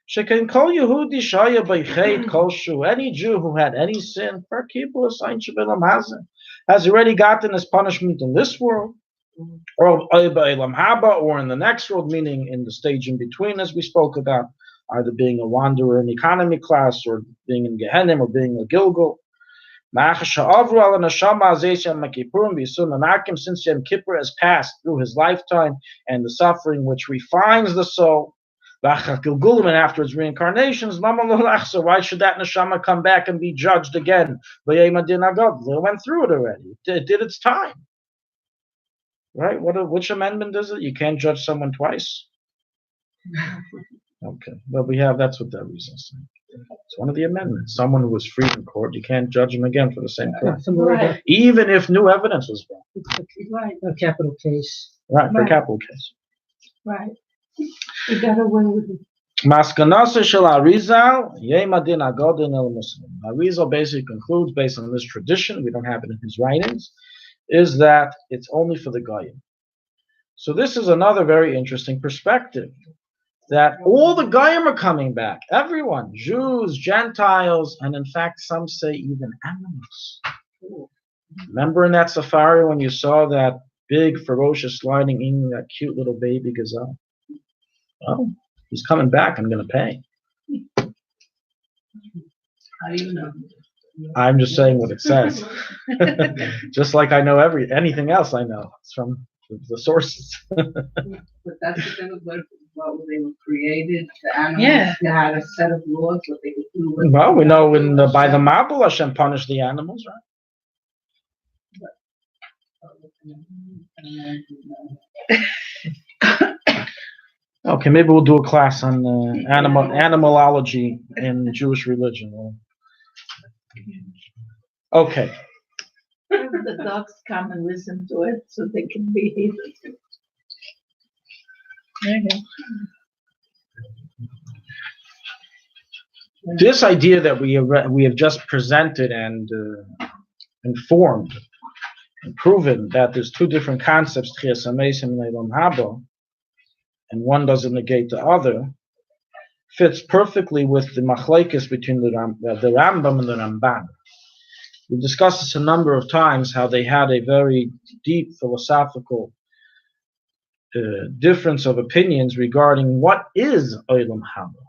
Shekin Kol Yehudi Shaya B'Cheit Koshu, any Jew who had any sin, has already gotten his punishment in this world, or in the next world, meaning in the stage in between, as we spoke about, either being a wanderer in economy class, or being in Gehenna, or being a Gilgal. Since Yom Kippur has passed through his lifetime and the suffering which refines the soul, and after its reincarnations, so why should that neshama come back and be judged again? They went through it already. It did its time. Right? Which amendment is it? You can't judge someone twice. Okay. Well, that's what that reason is saying. It's one of the amendments. Someone who was free in court, you can't judge him again for the same crime. Right. Even if new evidence was brought. Right. A capital case. Right, for a capital case. Right. You got away with it. Maskanasa shel Arizal, Yom Adin HaGadol el Muslim. Arizal basically concludes, based on this tradition, we don't have it in his writings, is that it's only for the Goyim. So this is another very interesting perspective, that all the Goyim are coming back, everyone, Jews, Gentiles, and in fact some say even animals. Remember in that safari when you saw that big ferocious lion eating that cute little baby gazelle? Oh, he's coming back, I'm going to pay. How do you know? I'm just saying what it says. Just like I know anything else I know. It's from the sources. But that's the thing of what they were created. The animals, they had a set of laws, what they could do. Well, we know by the Mabul, Hashem punished the animals, right? Okay, maybe we'll do a class on animalology in Jewish religion. Okay. Have the dogs come and listen to it so they can behave. Okay. This idea that we have just presented and informed and proven that there's two different concepts, Tchias HaMeisim and Olam Haba, and one doesn't negate the other, fits perfectly with the machlekes between the Rambam and the Ramban. We've discussed this a number of times, how they had a very deep philosophical difference of opinions regarding what is Olam Haba.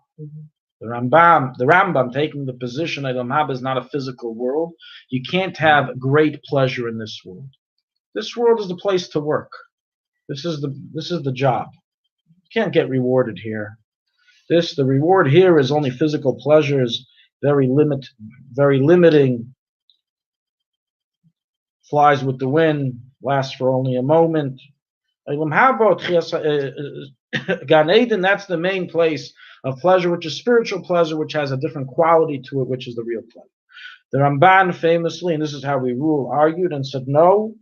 The Rambam taking the position Olam Haba is not a physical world. You can't have great pleasure in this world. This world is the place to work. This is the job. You can't get rewarded here. The reward here is only physical pleasures, very limiting. Flies with the wind, lasts for only a moment. Olam Haba, Gan Eden, that's the main place of pleasure, which is spiritual pleasure, which has a different quality to it, which is the real pleasure. The Ramban famously, and this is how we rule, argued and said, no,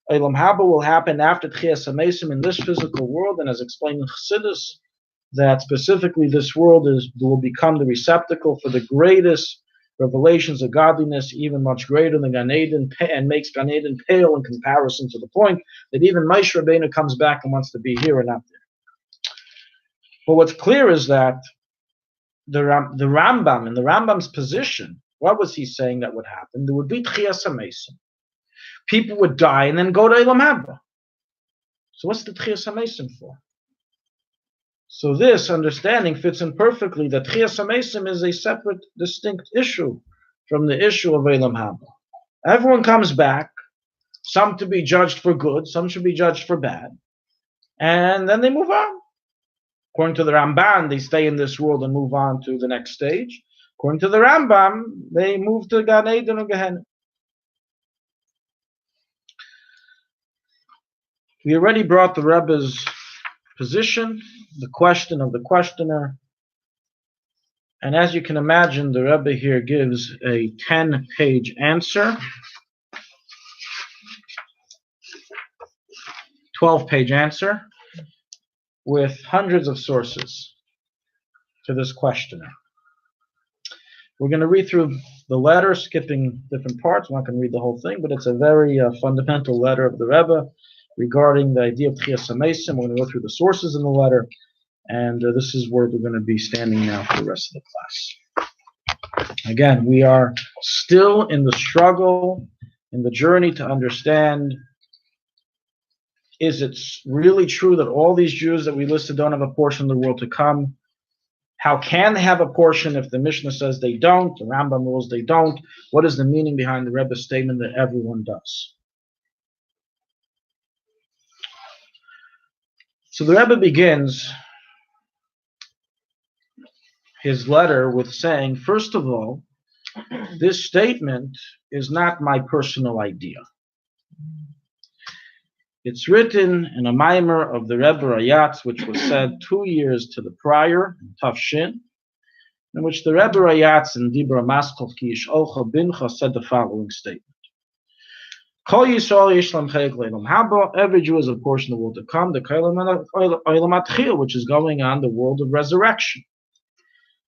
Olam Haba will happen after Tchias HaMeisim in this physical world, and as explained in Chassidus, that specifically this world will become the receptacle for the greatest revelations of godliness, even much greater than Gan Eden, and makes Gan Eden pale in comparison, to the point that even Moshe Rabbeinu comes back and wants to be here and not there. But what's clear is that the Rambam, in the Rambam's position, what was he saying that would happen? There would be Tchias HaMeisim. People would die and then go to Olam Haba. So what's the Tchias HaMeisim for? So this understanding fits in perfectly that Tchias HaMeisim is a separate, distinct issue from the issue of Olam Haba. Everyone comes back, some to be judged for good, some should be judged for bad, and then they move on. According to the Ramban, they stay in this world and move on to the next stage. According to the Rambam, they move to Gan Eden or Gehenna. We already brought the Rebbe's position, the question of the questioner, and as you can imagine, the Rebbe here gives a 10-page answer, 12-page answer, with hundreds of sources to this questioner. We're going to read through the letter, skipping different parts. I'm not going to read the whole thing, but it's a very fundamental letter of the Rebbe regarding the idea of Tchias HaMeisim. We're going to go through the sources in the letter, and this is where we're going to be standing now for the rest of the class. Again, we are still in the struggle, in the journey to understand, is it really true that all these Jews that we listed don't have a portion of the world to come? How can they have a portion if the Mishnah says they don't, the Rambam rules they don't? What is the meaning behind the Rebbe's statement that everyone does? So the Rebbe begins his letter with saying, first of all, this statement is not my personal idea. It's written in a mimer of the Rebbe Rayatz, which was said 2 years to the prior, Tafshin, in which the Rebbe Rayatz in Dibra Maskov Ki Ish Olcha Bincha said the following statement. Kol Yisrael Yishlam Chayek Le'Olam Haba, every Jew has a portion of the world to come, the Olam Atchil, which is going on, the world of resurrection.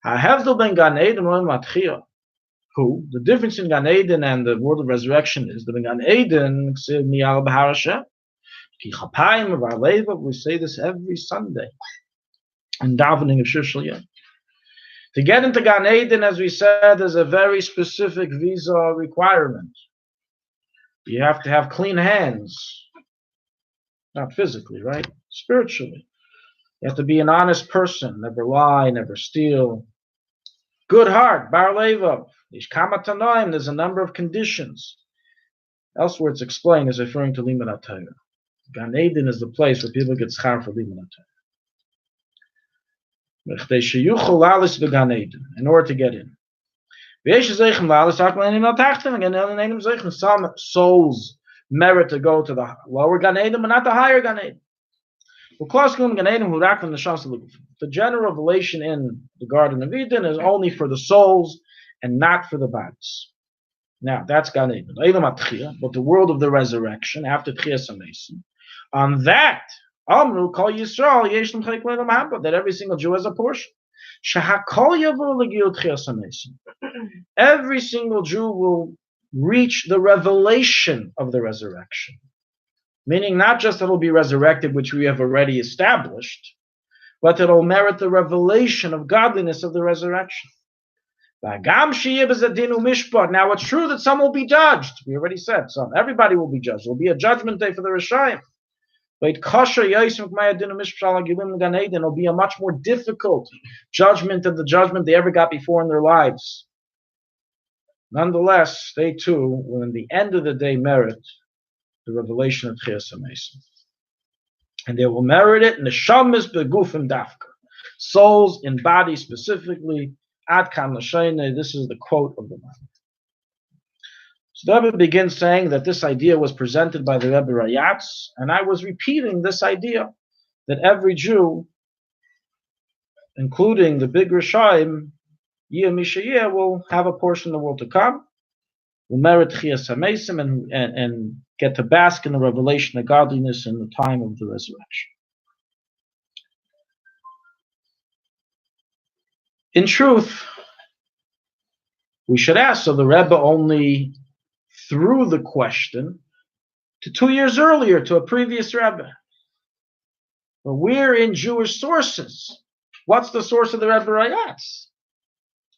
HaHevdel ben Gan Eden Olam Atchil. Who? The difference in Gan Eden and the world of resurrection is that in Gan Eden, Miyal B'Har Hashem, we say this every Sunday in davening of Shir Shel Yom. To get into Gan Eden, as we said, is a very specific visa requirement. You have to have clean hands, not physically, right? Spiritually. You have to be an honest person, never lie, never steal. Good heart, bar levav. There's a number of conditions. Elsewhere it's explained as referring to Limud HaTorah. Gan Eden is the place where people get schar for Limud HaTorah. In order to get in. Some souls merit to go to the lower Gan Eden, but not the higher Gan Eden. The general revelation in the Garden of Eden is only for the souls and not for the bodies. Now, that's Gan Eden. But the world of the resurrection, after Tchias HaMesim, on that, Amru Kol Yisrael Yesh L'M Chelek L'Olam Haba, that every single Jew has a portion. Shehakol Yavo L'Giyul Tchias HaMesim. Every single Jew will reach the revelation of the resurrection. Meaning not just that it will be resurrected, which we have already established, but it will merit the revelation of godliness of the resurrection. Now, it's true that some will be judged. We already said some. Everybody will be judged. There will be a judgment day for the Rishayim. But it will be a much more difficult judgment than the judgment they ever got before in their lives. Nonetheless, they too will, in the end of the day, merit the revelation of Tchias HaMesim. And they will merit it in the Neshamas begufim dafka. Souls in body specifically. Ad kan l'shayne, this is the quote of the man. So the Rebbe begins saying that this idea was presented by the Rebbe Rayatz, and I was repeating this idea that every Jew, including the big Rishayim, Yeh Mishayeh, will have a portion in the world to come, will merit Tchias HaMesim and get to bask in the revelation of godliness in the time of the resurrection. In truth, we should ask, so the Rebbe only threw the question to 2 years earlier to a previous Rebbe. But we're in Jewish sources. What's the source of the Rebbe Rayatz?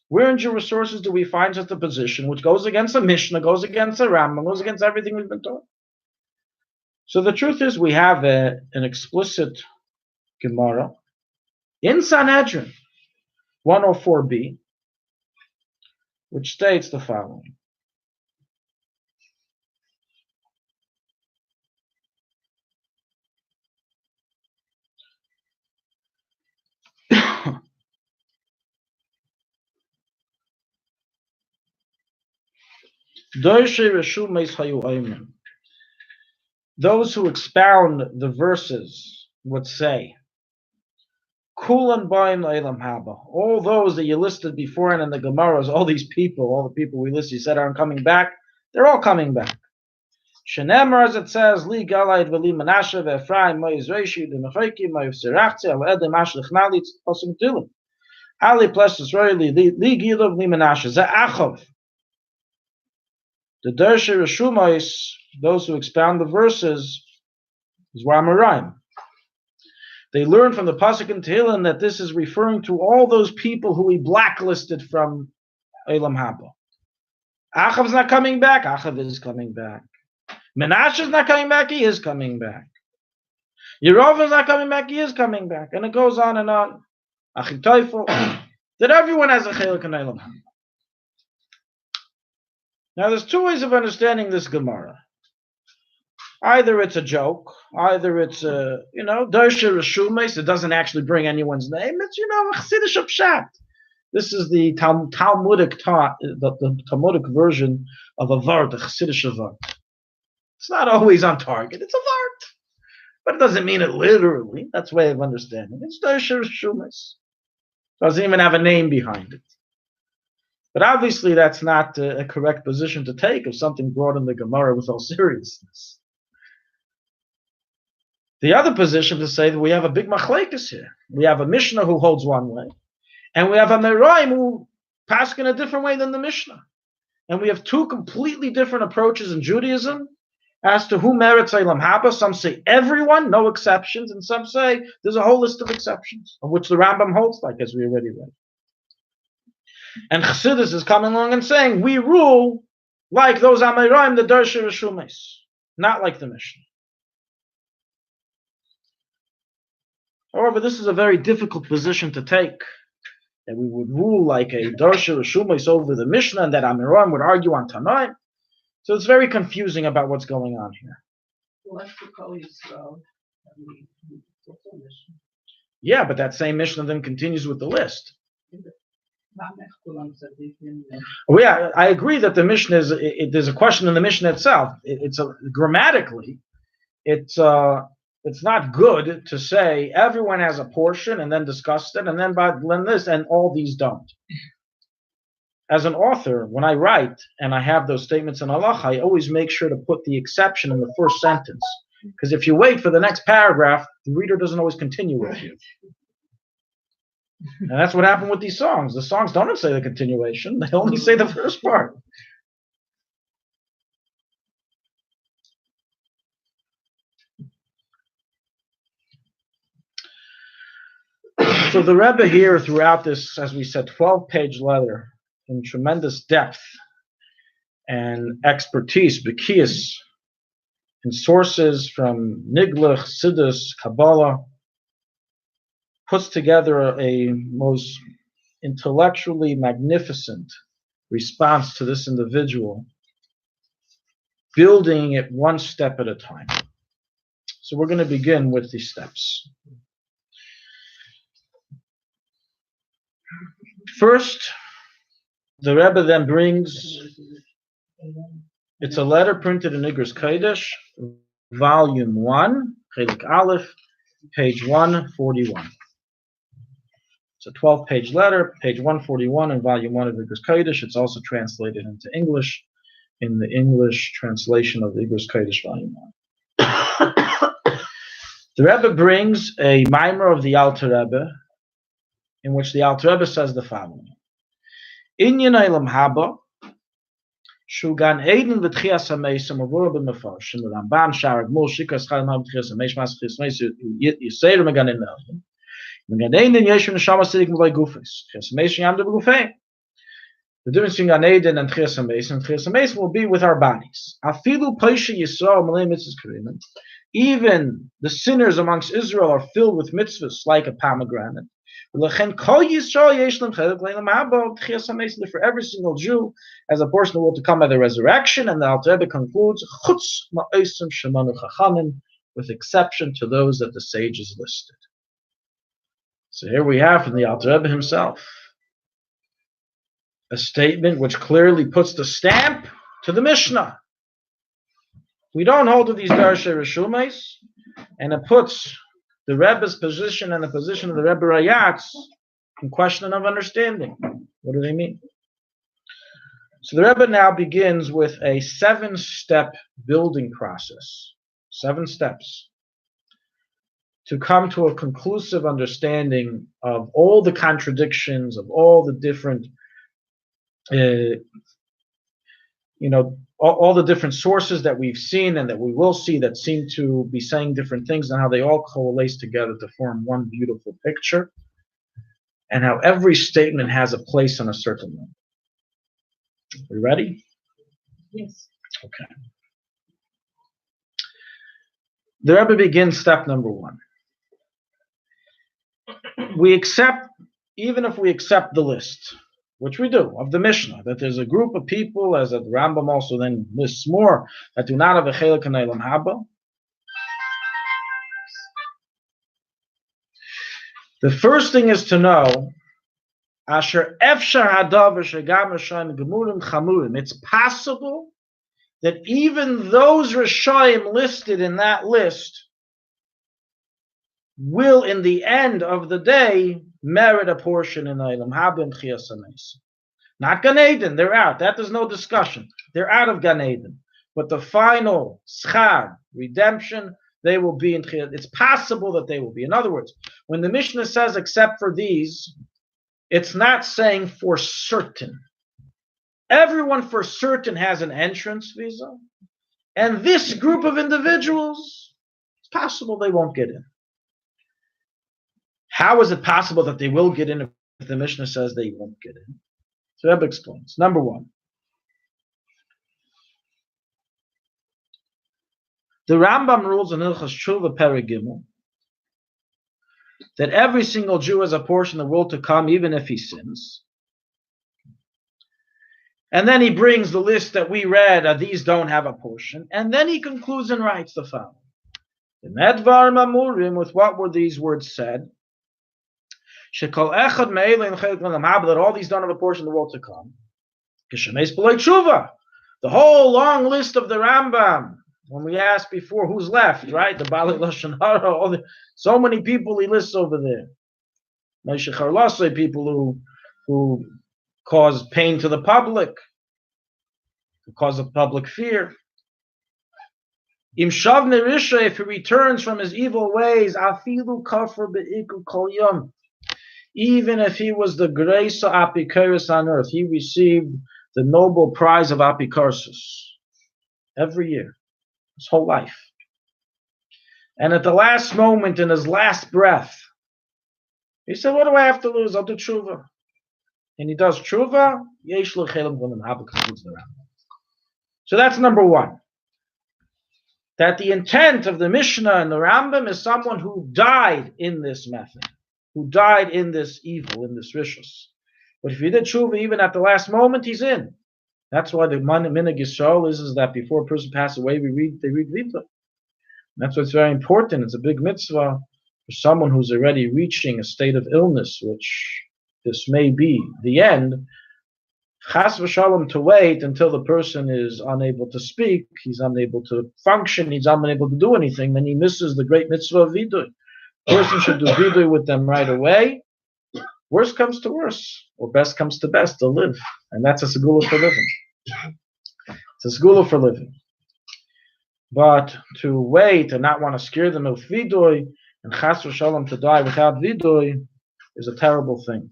Where in Jewish sources do we find such a position which goes against a Mishnah, goes against a Rambam, goes against everything we've been taught? So the truth is we have an explicit Gemara in Sanhedrin 104b, which states the following. Those who expound the verses would say, all those that you listed before and in the Gemaras, all these people, all the people we listed, you said aren't coming back, they're all coming back. Shenemar, as it says, Li Galaid Veli Menashe ve'Ephraim Moiz Reishi Demechayki Moiz Serachze Al Edem Ashlich Nalitz Osum Tilim Ali Pleshes Royli Li Gilov Li Menashe Ze'achov. The Dershe Reshumais, those who expound the verses, is Ramarayim. They learn from the Pasuk in Tehillim that this is referring to all those people who we blacklisted from Olam Haba. Achav's not coming back. Achav is coming back. Menashe is not coming back. He is coming back. Yerovah is not coming back. He is coming back. And it goes on and on. Achitophel. That everyone has a chelik in Olam Haba. Now, there's two ways of understanding this Gemara. Either it's a joke, either it's a, Darsha Reshumes, it doesn't actually bring anyone's name. It's, a Chassidish Pshat. This is the Talmudic the Talmudic version of a Vart, a Chassidish Vart. It's not always on target. It's a Vart. But it doesn't mean it literally. That's a way of understanding. It's Darsha Reshumes. Doesn't even have a name behind it. But obviously that's not a correct position to take of something brought in the Gemara with all seriousness. The other position to say that we have a big machlekes here. We have a Mishnah who holds one way, and we have a Meraim who pass in a different way than the Mishnah. And we have two completely different approaches in Judaism as to who merits Olam Haba. Some say everyone, no exceptions, and some say there's a whole list of exceptions, of which the Rambam holds, like as we already read. And Chassidus is coming along and saying, we rule like those Amayraim, the Darsha Reshumes, not like the Mishnah. However, this is a very difficult position to take, that we would rule like a Darsha Reshumes over the Mishnah, and that Amayraim would argue on Tanaim. So it's very confusing about what's going on here. What's the Kol Yisrael? Yeah, but that same Mishnah then continues with the list. Well, yeah, I agree that the Mishnah is. There's a question in the Mishnah itself. Grammatically, it's not good to say everyone has a portion and then discuss it, and then this and all these don't. As an author, when I write and I have those statements in halacha, I always make sure to put the exception in the first sentence, because if you wait for the next paragraph, the reader doesn't always continue with you. And that's what happened with these songs. The songs don't say the continuation; they only say the first part. So the Rebbe here, throughout this, as we said, 12-page letter, in tremendous depth and expertise, bekias, in sources from Nigla, Chassidus, Kabbalah, puts together a most intellectually magnificent response to this individual, building it one step at a time. So we're going to begin with these steps. First, the Rebbe then brings, it's a letter printed in Igros Kodesh, volume 1, Chelik Aleph, page 141. It's a 12-page letter, page 141 in volume 1 of Igros Kodesh. It's also translated into English in the English translation of the Igros Kodesh volume 1. The Rebbe brings a mimer of the Alter Rebbe, in which the Alter Rebbe says the following: Inyan Eilam Haba, Shu Gan Eden v'Tchias HaMesim Avura b'Mefarshim Ramban Sharag Mul Shikas Chayim HaB'Tchias HaMesim Mas Tchias HaMesim Yisayir Megan Elohim Megan Eden Yeshu Neshama Sidik M'Vay Gufis Tchias HaMesim Yamdu B'Gufei. The difference between Gan Eden and Tchias HaMesim will be with our bodies. Afilu Paisha Yisrael Malay Mitzvahs Kareimim. Even the sinners amongst Israel are filled with mitzvahs like a pomegranate. For every single Jew has a portion of the world to come by the resurrection, and the Alter Rebbe concludes, with exception to those that the sages listed. So here we have from the Alter Rebbe himself a statement which clearly puts the stamp to the Mishnah. We don't hold to these Darshei Rishumes, and it puts the Rebbe's position and the position of the Rebbe Rayatz in question of understanding. What do they mean? So the Rebbe now begins with a 7-step building process, 7 steps, to come to a conclusive understanding of all the contradictions, of all the different, all the different sources that we've seen and that we will see that seem to be saying different things, and how they all coalesce together to form one beautiful picture, and how every statement has a place on a certain level. Are you ready? Yes. Okay. The Rebbe begins step number 1. We accept, even if we accept the list, which we do, of the Mishnah, that there's a group of people, as the Rambam also then lists more, that do not have a chelik in Eilam Haba. The first thing is to know, Asher Efshar Hadav Shegam Rishayim Gemurim Chamurim. It's possible that even those Rishayim listed in that list will, in the end of the day, merit a portion in Eilam Haba and Tchias HaMesim. Not Gan Eden, they're out. That there's no discussion. They're out of Gan Eden. But the final schar, redemption, they will be in Tchias. It's possible that they will be. In other words, when the Mishnah says except for these, it's not saying for certain. Everyone for certain has an entrance visa, and this group of individuals, it's possible they won't get in. How is it possible that they will get in if the Mishnah says they won't get in? So Rebbe explains. Number 1. The Rambam rules in Hilchos Tshuva Perek Gimel that every single Jew has a portion of the world to come, even if he sins. And then he brings the list that we read, these don't have a portion. And then he concludes and writes the following. In Edvar Mamurim, with what were these words said? Shekol echad me'ele in chelik olam haba, that all these don't have a portion of the world to come. Kishemes b'loi tshuva. The whole long list of the Rambam. When we asked before who's left, right? The Bali Lashon Hara, so many people he lists over there. Moshe Charlasei, people who cause pain to the public, who cause a public fear. Im shavne risha, if he returns from his evil ways, afilu kafir be'iku kol yom. Even if he was the grace of Apikoros on earth, he received the Nobel Prize of Apikoros every year, his whole life. And at the last moment, in his last breath, he said, what do I have to lose? I'll do tshuva. And he does tshuva, yesh l'chelim gonim haba, concludes the Rambam. So that's number one. That the intent of the Mishnah and the Rambam is someone who died in this method, who died in this evil, in this rishus. But if he did tshuva even at the last moment, he's in. That's why the minhag Yisrael is that before a person passes away, they read Vita. That's why it's very important. It's a big mitzvah for someone who's already reaching a state of illness, which this may be the end, chas v'shalom, to wait until the person is unable to speak, he's unable to function, he's unable to do anything, then he misses the great mitzvah of vidui. A person should do vidui with them right away. Worst comes to worst, or best comes to best, they'll live. And that's a segula for living. It's a segula for living. But to wait and not want to scare them with vidui, and chas v'shalom to die without vidui, is a terrible thing.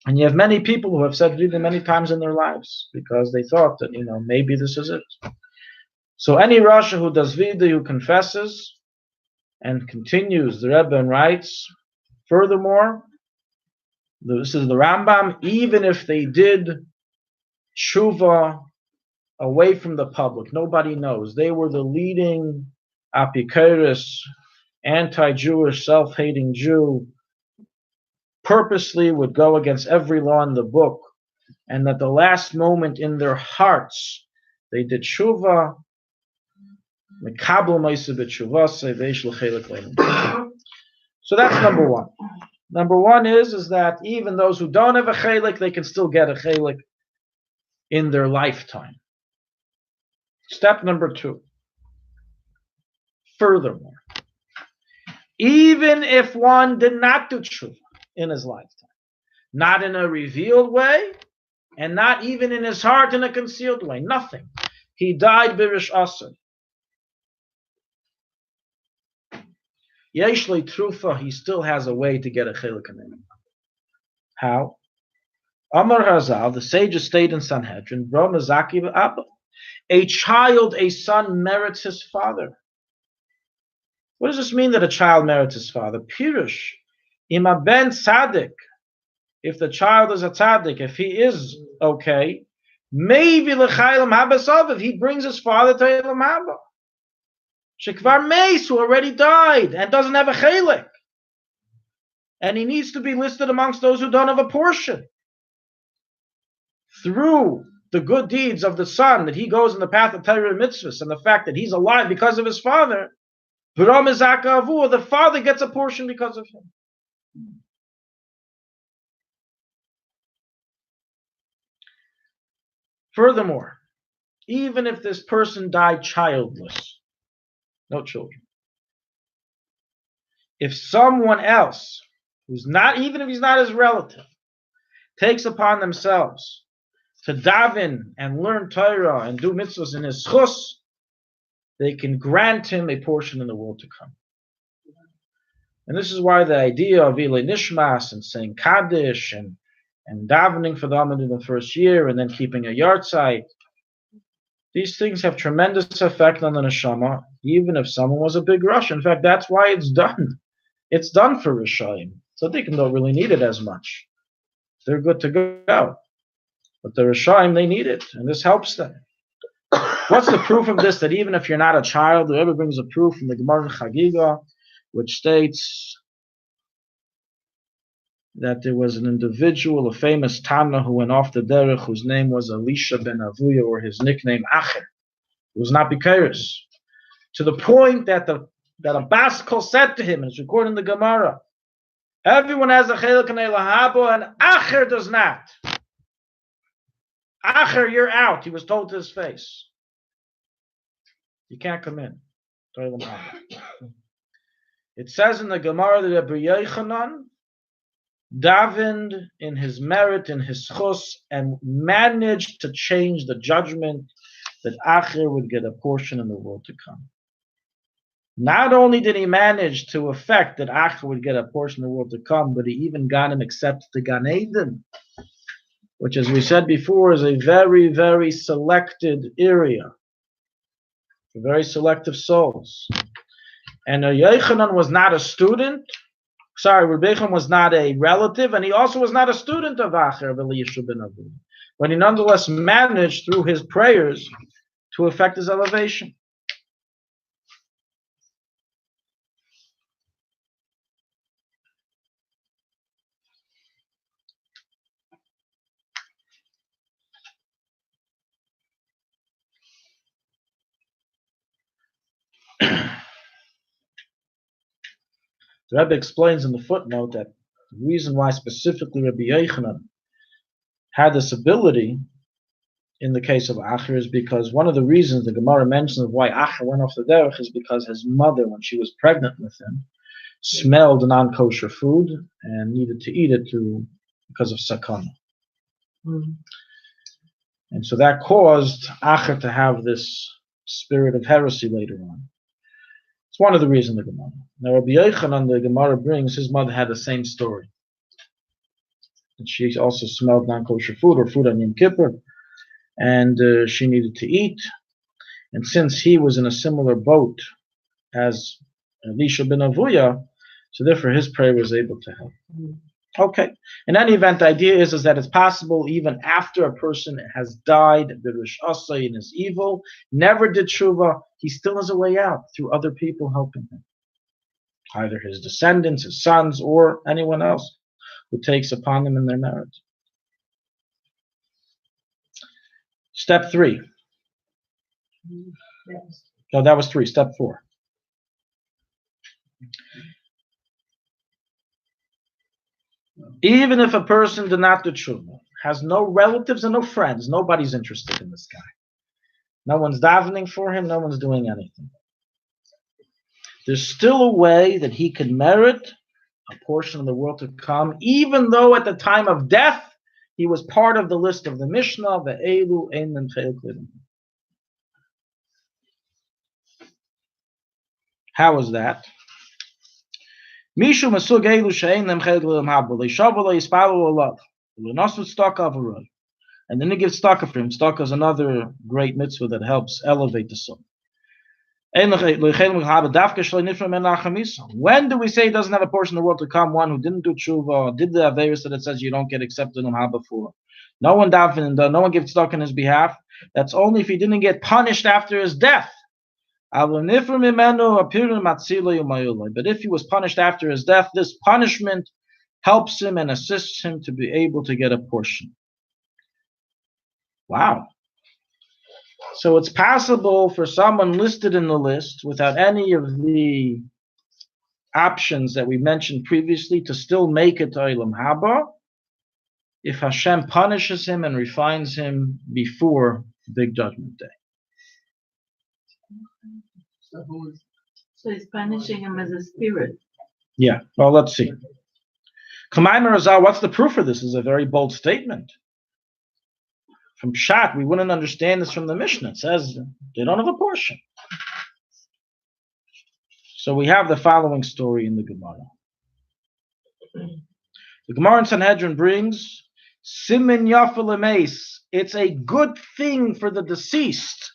And you have many people who have said vidui many times in their lives, because they thought that, maybe this is it. So any Rasha who does vidui, who confesses, and continues, the Rebbe writes, furthermore, this is the Rambam, even if they did tshuva away from the public, nobody knows. They were the leading apikoros, anti-Jewish, self-hating Jew, purposely would go against every law in the book, and at the last moment in their hearts, they did tshuva. So that's number one. Number one is that even those who don't have a chelik, they can still get a chelik in their lifetime. Step number two. Furthermore, even if one did not do tshuva in his lifetime, not in a revealed way, and not even in his heart in a concealed way, nothing. He died birish aser. Yeshli trufa, he still has a way to get a chelik in him. How? Amar Hazal, the sages state in Sanhedrin, Bro Mazaki Abba, a child, a son merits his father. What does this mean that a child merits his father? Pirush, ima ben tzaddik, if the child is a tzaddik, if he is okay, maybe l'chaylam habasav, if he brings his father to Elam Haba. Shekvar Meis, who already died and doesn't have a chelik. And he needs to be listed amongst those who don't have a portion. Through the good deeds of the son, that he goes in the path of Torah and mitzvahs, and the fact that he's alive because of his father, the father gets a portion because of him. Furthermore, even if this person died childless, no children, if someone else, who's not, even if he's not his relative, takes upon themselves to daven and learn Torah and do mitzvahs in his chus, they can grant him a portion in the world to come. And this is why the idea of Ilei Nishmas and saying Kaddish and davening for the Amid in the first year and then keeping a yahrzeit, these things have tremendous effect on the neshama, even if someone was a big rush. In fact, that's why it's done. It's done for Rishayim. So they don't really need it as much. They're good to go. But the Rishayim, they need it, and this helps them. What's the proof of this? That even if you're not a child, whoever brings a proof from the Gemara in Chagiga, which states that there was an individual, a famous Tana, who went off the derech, whose name was Elisha ben Avuya, or his nickname Acher, who was not Bikairis, to the point that a Baskol said to him, and it's recorded in the Gemara, Everyone has a chelik in Elahabo, and Acher does not. Acher, you're out. He was told to his face. You can't come in. It says in the Gemara that Rabbi Yochanan davened in his merit, in his chus, and managed to change the judgment that Acher would get a portion in the world to come. Not only did he manage to effect that Acher would get a portion in the world to come, but he even got him accepted to Gan Eden, which, as we said before, is a very, very selected area for very selective souls. And Yochanan was not a student. Rabbi Yochanan was not a relative, and he also was not a student of Acher of Eliyashu ben Avu. But he nonetheless managed through his prayers to effect his elevation. The Rebbe explains in the footnote that the reason why specifically Rabbi Yochanan had this ability in the case of Acher is because one of the reasons the Gemara mentions of why Acher went off the derech is because his mother, when she was pregnant with him, smelled non-kosher food and needed to eat it because of sakana. And so that caused Acher to have this spirit of heresy later on. It's one of the reasons the Gemara. Now Rabbi Yochanan, the Gemara brings, his mother had the same story. And she also smelled non-kosher food or food on Yom Kippur, and she needed to eat. And since he was in a similar boat as Elisha ben Avuya, so therefore his prayer was able to help. Okay. In any event, the idea is that it's possible even after a person has died, b'rish asay, in his evil, never did tshuva, he still has a way out through other people helping him. Either his descendants, his sons, or anyone else who takes upon them in their merit. Step 3. No, that was 3. Step 4. Even if a person did not do tshuva, has no relatives and no friends, nobody's interested in this guy. No one's davening for him, no one's doing anything. There's still a way that he could merit a portion of the world to come, even though at the time of death, he was part of the list of the Mishnah, Ve'elu ein men chelik l'Elam. How is that? Mishu masug elu she'ein lem chelik l'Elam haba, le'shavu le'yispalu olav, le'nosu tzedakah avaroi. And then he gives tzedakah for him. Tzedakah is another great mitzvah that helps elevate the soul. When do we say he doesn't have a portion of the world to come? One who didn't do tshuva, did the Averis that it says you don't get accepted in Haba for. No one davened, no one gives tzedakah on his behalf. That's only if he didn't get punished after his death. But if he was punished after his death, this punishment helps him and assists him to be able to get a portion. Wow. So it's possible for someone listed in the list without any of the options that we mentioned previously to still make it to Olam Haba if Hashem punishes him and refines him before Big Judgment Day. So he's punishing him as a spirit. Yeah, well, let's see. Kamai Merazah, what's the proof for this? This is a very bold statement. From Pshat, we wouldn't understand this from the Mishnah. It says they don't have a portion. So we have the following story in the Gemara. The Gemara in Sanhedrin brings Simin Yafel Emes. It's a good thing for the deceased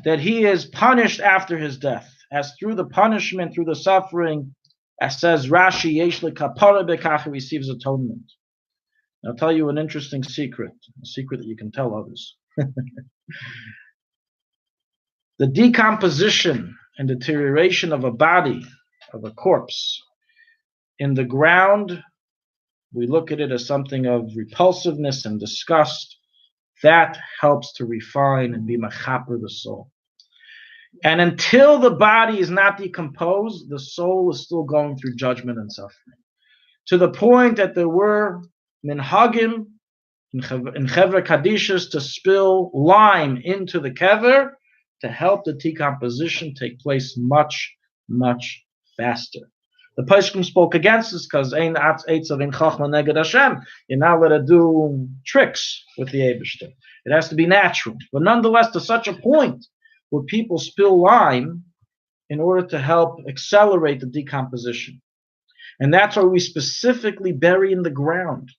that he is punished after his death, as through the punishment, through the suffering, as says Rashi, Yesh lekapara bekach, he receives atonement. I'll tell you an interesting secret, a secret that you can tell others. The decomposition and deterioration of a body, of a corpse, in the ground, we look at it as something of repulsiveness and disgust. That helps to refine and be machaper the soul. And until the body is not decomposed, the soul is still going through judgment and suffering. To the point that there were minhagim in Chevra Kadishas to spill lime into the kever to help the decomposition take place much, much faster. The Poskim spoke against this because you're not allowed to do tricks with the Eibishter. It has to be natural. But nonetheless, to such a point where people spill lime in order to help accelerate the decomposition. And that's why we specifically bury in the ground.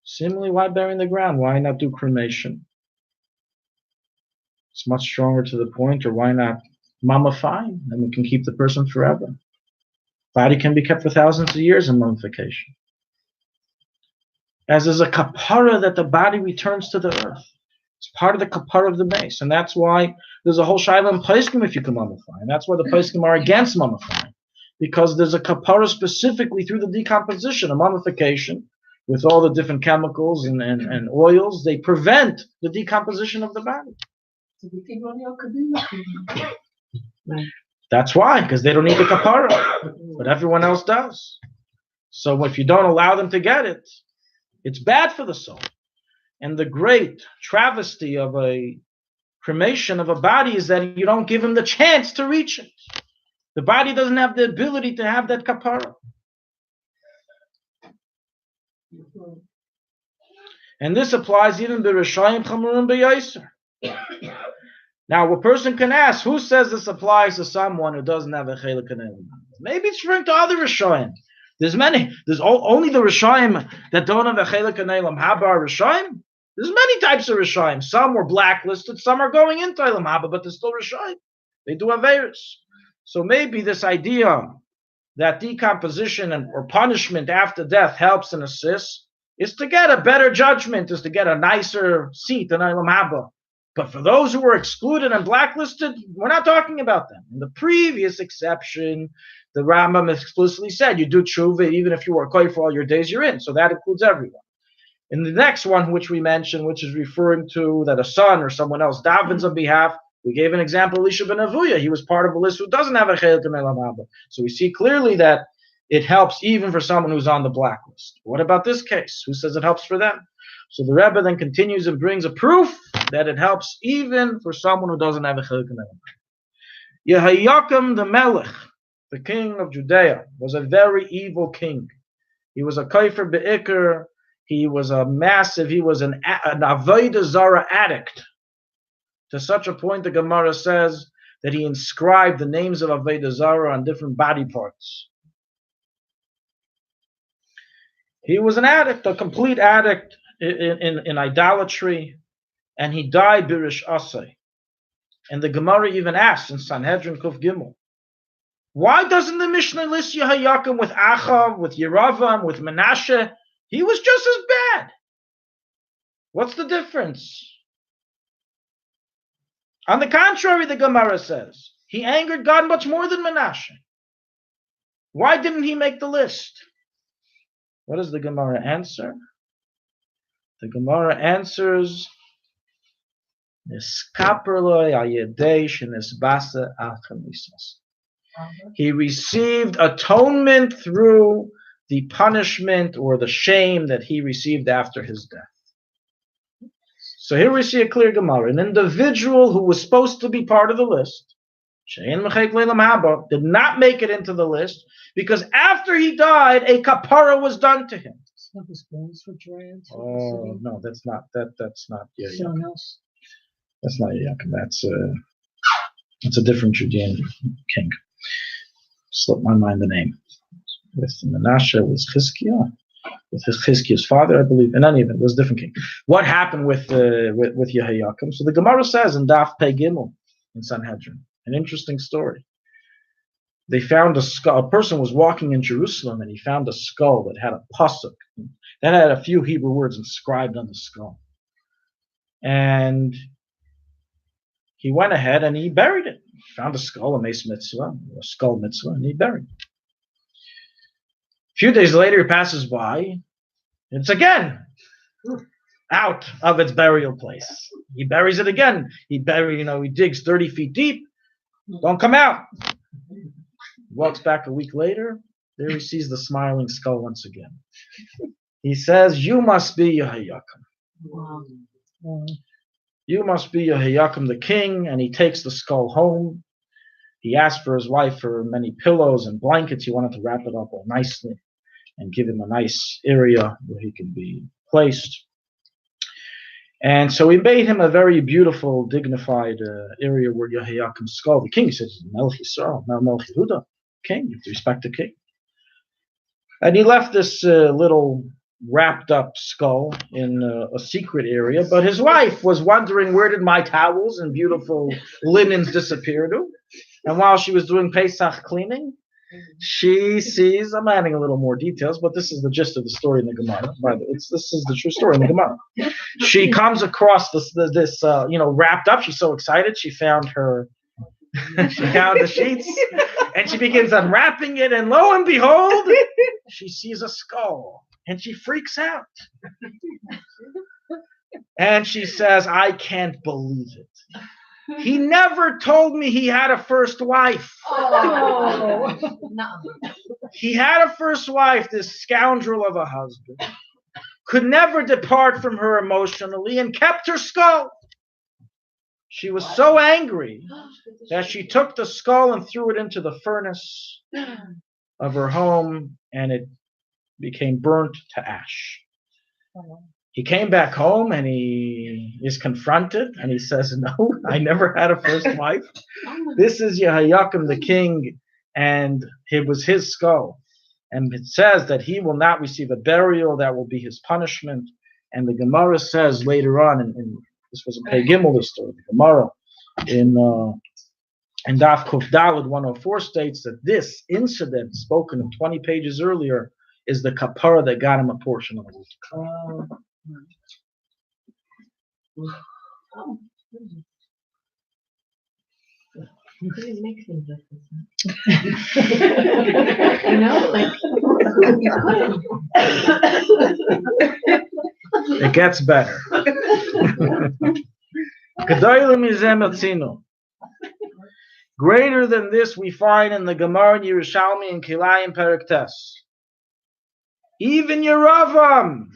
Similarly, why bury in the ground? Why not do cremation? It's much stronger to the point. Or why not mummify? And we can keep the person forever. Body can be kept for thousands of years in mummification. As is a kapara that the body returns to the earth. It's part of the kapara of the base. And that's why there's a whole shayla in Poskim if you can mummify. And that's why the Poskim are against mummifying. Because there's a kapara specifically through the decomposition, a mummification, with all the different chemicals and oils, they prevent the decomposition of the body. That's why, because they don't need the kapara, but everyone else does. So if you don't allow them to get it, it's bad for the soul. And the great travesty of a cremation of a body is that you don't give him the chance to reach it. The body doesn't have the ability to have that kapara. And this applies even to Rishayim Chamurim B'Yaiser. Now, a person can ask, who says this applies to someone who doesn't have a chelik in elam? Maybe it's referring to other Rishayim. There's many. There's only the Rishayim that don't have a chelik in elam haba are Rishayim. There's many types of Rishayim. Some were blacklisted. Some are going into elam haba, but they're still Rishayim. They do Aveiros. So maybe this idea that decomposition or punishment after death helps and assists is to get a better judgment, is to get a nicer seat in elam haba. But for those who were excluded and blacklisted, we're not talking about them. In the previous exception, the Rambam explicitly said you do tshuva even if you were koy for all your days you're in. So that includes everyone. In the next one, which we mentioned, which is referring to that a son or someone else davens on behalf, we gave an example, Elisha ben Avuya. He was part of a list who doesn't have a chelik in elam haba. So we see clearly that it helps even for someone who's on the blacklist. What about this case? Who says it helps for them? So the Rebbe then continues and brings a proof that it helps even for someone who doesn't have a chelik in elam haba. Yehoiakim the Melech, the king of Judea, was a very evil king. He was a kaifer be'ikr. He was an avodah zara addict. To such a point, the Gemara says that he inscribed the names of avodah zara on different body parts. He was an addict, a complete addict in idolatry, and he died birish asay. And the Gemara even asks in Sanhedrin Kuf Gimel, why doesn't the Mishnah list Yehoiakim with Achav, with Yeravam, with Menashe? He was just as bad. What's the difference? On the contrary, the Gemara says, he angered God much more than Menashe. Why didn't he make the list? What does the Gemara answer? The Gemara answers, he received atonement through the punishment or the shame that he received after his death. So here we see a clear Gemara. An individual who was supposed to be part of the list, did not make it into the list because after he died, a kapara was done to him. Oh no, that's not yeah. Someone else. That's not Yaakov. That's a different Judean king. Slipped my mind the name. With Menashe was Chizkiah. With Chizkiah's father, I believe. In any event, it was a different king. What happened with Yehoiakim? So the Gemara says in Daf Pei Gimel in Sanhedrin, an interesting story. They found a skull. A person was walking in Jerusalem and he found a skull that had a pasuk that had a few Hebrew words inscribed on the skull. And he went ahead and he buried it. He found a skull, a mace mitzvah, a skull mitzvah, and he buried it. A few days later, he passes by. It's again. out of its burial place. He buries it again. He digs 30 feet deep. Don't come out. Walks back a week later. There he sees the smiling skull once again. He says, "You must be Yehoiakim. Wow. You must be Yehoiakim the king." And he takes the skull home. He asked for his wife for many pillows and blankets. He wanted to wrap it up all nicely and give him a nice area where he could be placed. And so he made him a very beautiful, dignified area where Yehoiakim's skull. The king says, "Melech Yisrael, now Melech Yehuda, king. You have to respect the king." And he left this little wrapped up skull in a secret area. But his wife was wondering, where did my towels and beautiful linens disappear to? And while she was doing Pesach cleaning, she sees, I'm adding a little more details, but this is the gist of the story in the Gemara. This is the true story in the Gemara. She comes across this wrapped up. She's so excited. She found the sheets, and she begins unwrapping it, and lo and behold, she sees a skull, and she freaks out. And she says, "I can't believe it. He never told me he had a first wife." Oh. He had a first wife, this scoundrel of a husband, could never depart from her emotionally, and kept her skull. She was so angry that she took the skull and threw it into the furnace of her home, and it became burnt to ash. He came back home and he is confronted, and he says, "No, I never had a first wife. This is Yehoiakim the king, and it was his skull." And it says that he will not receive a burial. That will be his punishment. And the Gemara says later on, in this was a Pei Gimel, the story. The Gemara in Daf Kuf Daled 104 states that this incident, spoken of 20 pages earlier, is the kapara that got him a portion of the world. It gets better. Greater than this we find in the Gemara in Yerushalmi and Kilayim Perek Tes. Even Yeravam,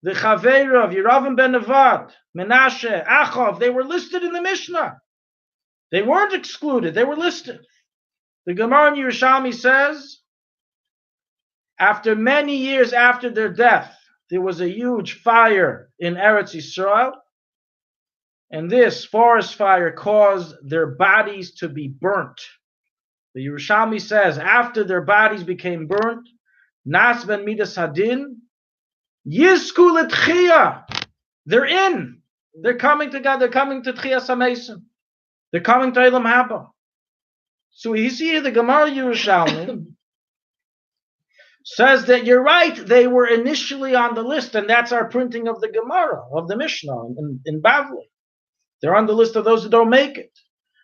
the Chaveira of Yeravam ben Nevat, Menashe, Achav, they were listed in the Mishnah. They weren't excluded, they were listed. The Gemara in Yerushalmi says, after many years after their death, there was a huge fire in Eretz Yisrael, and this forest fire caused their bodies to be burnt. The Yerushalmi says, after their bodies became burnt, Nas ben Midas Hadin, Yizku l'tchiyah. They're in. They're coming to God. They're coming to Tchiyas HaMesim. They're coming to Elam Haba. So you see here the Gemara Yerushalmi says that you're right. They were initially on the list, and that's our printing of the Gemara, of the Mishnah in Bavli. They're on the list of those who don't make it.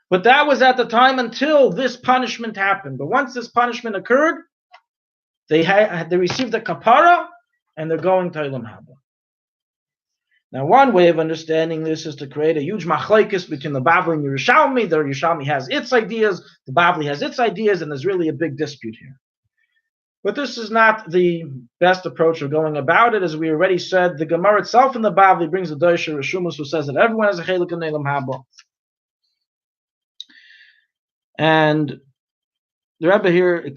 But that was at the time until this punishment happened. But once this punishment occurred, they received the kapara, and they're going to Elam Haba. Now, one way of understanding this is to create a huge machlekes between the Bavli and Yerushalmi. The Yerushalmi has its ideas, the Bavli has its ideas, and there's really a big dispute here. But this is not the best approach of going about it. As we already said, the Gemara itself in the Bavli brings the Doisha Rishumus, who says that everyone has a chelik in Elam Haba. And the Rebbe here,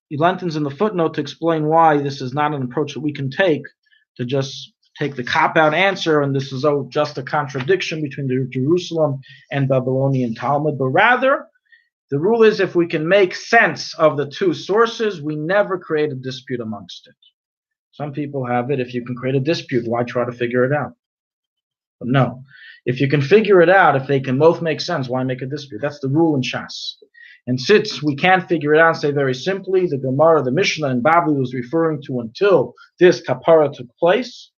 he lengthens in the footnote to explain why this is not an approach that we can take to just take the cop-out answer, and this is just a contradiction between the Jerusalem and Babylonian Talmud, but rather, the rule is if we can make sense of the two sources, we never create a dispute amongst it. Some people have it, if you can create a dispute, why try to figure it out? But no. If you can figure it out, if they can both make sense, why make a dispute? That's the rule in Shas. And since we can't figure it out, say very simply, the Gemara, the Mishnah in Bavli was referring to until this kapara took place,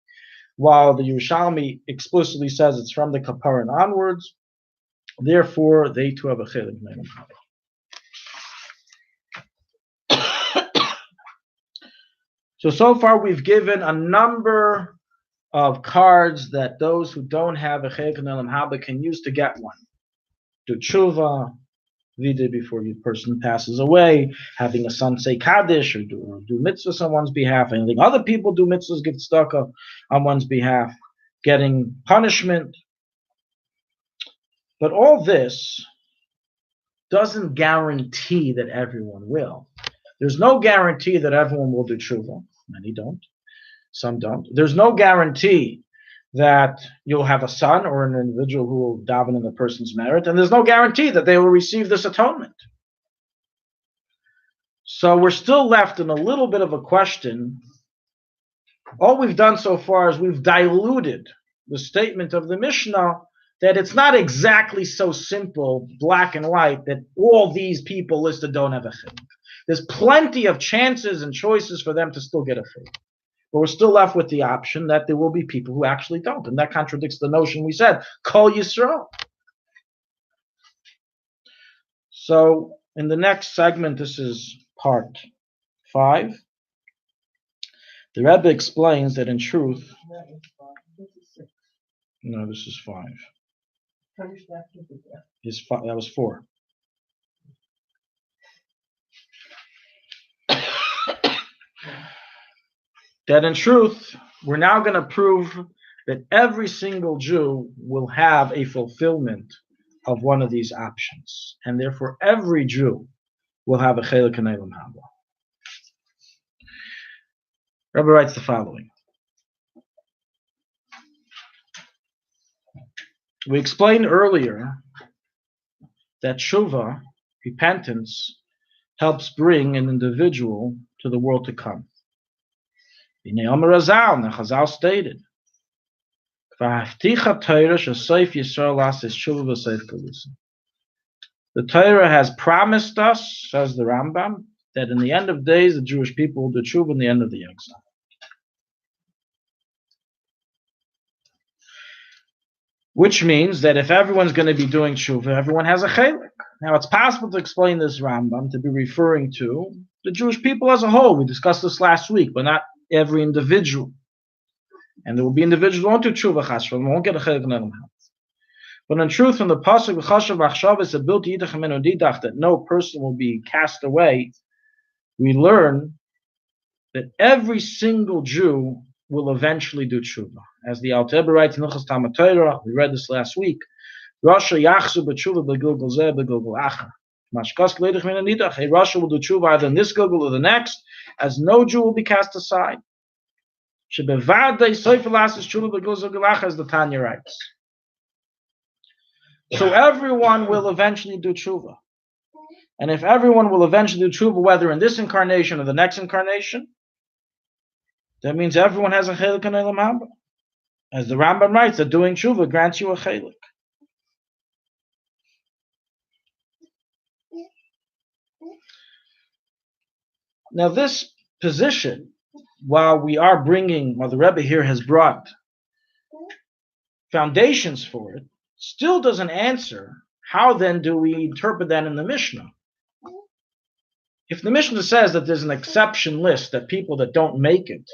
while the Yerushalmi explicitly says it's from the kapara and onwards. Therefore, they too have a chelik in Elam Haba. So far we've given a number of cards that those who don't have a chelik and elam haba can use to get one. Do tshuva, vida before the person passes away, having a son say kaddish, or do mitzvahs on one's behalf, anything other people do mitzvahs, give tzedakah on one's behalf, getting punishment. But all this doesn't guarantee that everyone will. There's no guarantee that everyone will do tshuva. Many don't. Some don't. There's no guarantee that you'll have a son or an individual who will daven in the person's merit, and there's no guarantee that they will receive this atonement. So we're still left in a little bit of a question. All we've done so far is we've diluted the statement of the Mishnah that it's not exactly so simple, black and white, that all these people listed don't have a chiluk. There's plenty of chances and choices for them to still get a chiluk. But we're still left with the option that there will be people who actually don't. And that contradicts the notion we said, Kol Yisrael. So in the next segment, this is part 5. The Rebbe explains that in truth, no, this is 5. That was 4. That in truth, we're now going to prove that every single Jew will have a fulfillment of one of these options. And therefore, every Jew will have a chelik and elam haba. Rebbe writes the following. We explained earlier that tshuva, repentance, helps bring an individual to the world to come. The Chazal stated, the Torah has promised us, says the Rambam, that in the end of days the Jewish people will do tshuva in the end of the exile. Which means that if everyone's going to be doing tshuva, everyone has a chelik. Now it's possible to explain this Rambam to be referring to the Jewish people as a whole. We discussed this last week, but not every individual. And there will be individuals who won't do tshuva chashuv, won't get a chelik in elam haba. But in truth, from the pasuk v'chashav achshav is ability yidach menu didach that no person will be cast away, we learn that every single Jew will eventually do tshuva. As the Alter Rebbe writes in Hilchos Talmud Torah, we read this last week, Rasha yachzu b'tshuva b'gilgul zeh b'gilgul acher. Mashkas k'leidach menu didach, a Rasha will do tshuva either in this gilgul or the next, as no Jew will be cast aside. Shebevadei soifer lasis tshuva b'gilgul zeh acher, as the Tanya writes. So everyone will eventually do tshuva. And if everyone will eventually do tshuva, whether in this incarnation or the next incarnation, that means everyone has a chelik and elam haba. As the Rambam writes, that doing tshuva grants you a chelik. Now this position, while the Rebbe here has brought foundations for it, still doesn't answer how then do we interpret that in the Mishnah. If the Mishnah says that there's an exception list that people that don't make it,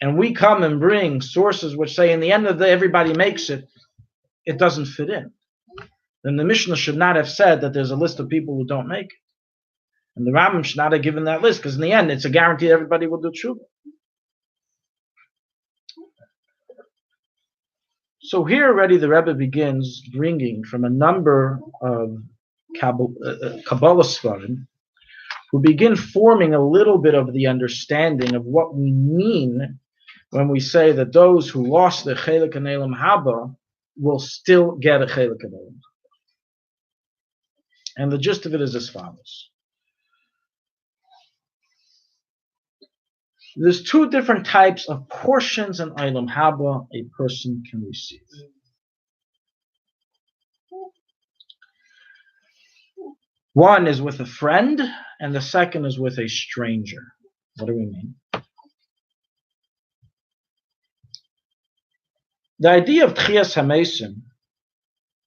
and we come and bring sources which say in the end of the day everybody makes it, it doesn't fit in. Then the Mishnah should not have said that there's a list of people who don't make it. And the Rambam should not have given that list, because in the end it's a guarantee everybody will do tshuva. So here already the Rebbe begins bringing from a number of Kabbalah Sfarim, who begin forming a little bit of the understanding of what we mean when we say that those who lost their chelik and elam haba will still get a chelik and elam haba. And the gist of it is as follows. There's 2 different types of portions in elam haba a person can receive. One is with a friend, and the second is with a stranger. What do we mean? The idea of Tchias HaMesim,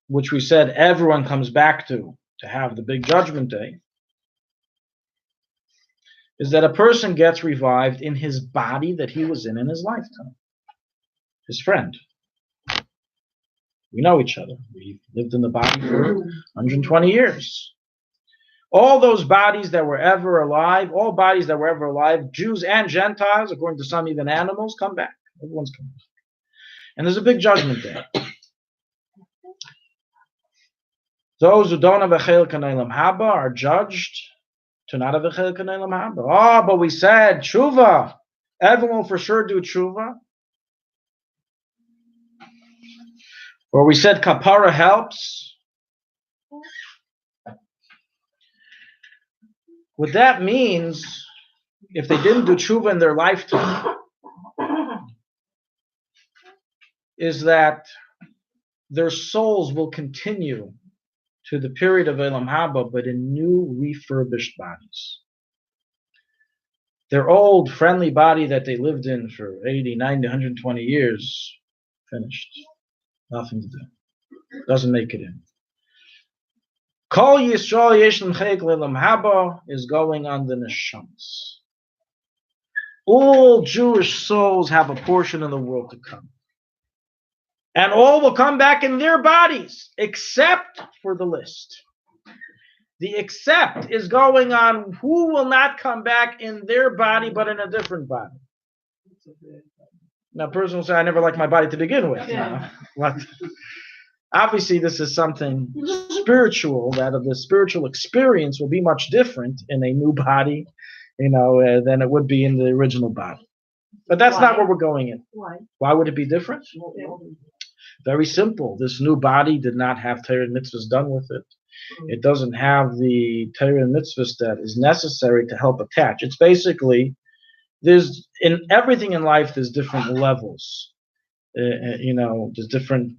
which we said everyone comes back to have the big judgment day, is that a person gets revived in his body that he was in his lifetime. his friend. We know each other. We lived in the body for 120 years. All those bodies that were ever alive, all bodies that were ever alive, Jews and Gentiles, according to some even animals, come back. Everyone's coming back. And there's a big judgment there. Those who don't have a chelik in Olam Haba are judged to not have a chelik in Olam Haba. Oh, but we said tshuva. Everyone will for sure do tshuva. Or we said kapara helps. What that means, if they didn't do tshuva in their lifetime, is that their souls will continue to the period of Olam Haba, but in new refurbished bodies. Their old friendly body that they lived in for 80, 90, 120 years, finished. Nothing to do. Doesn't make it in. Kol Yisrael Yeshlem Chayik Le'Olam Haba is going on the neshamas. All Jewish souls have a portion in the world to come. And all will come back in their bodies, except for the list. The except is going on who will not come back in their body, but in a different body. Now, a person will say, I never liked my body to begin with. Yeah. What? Obviously, this is something spiritual, that of the spiritual experience will be much different in a new body, than it would be in the original body. But that's not where we're going in. Why would it be different? Very simple. This new body did not have Torah and mitzvahs done with it. It doesn't have the Torah and mitzvahs that is necessary to help attach. It's basically, there's in everything in life, there's different levels. There's different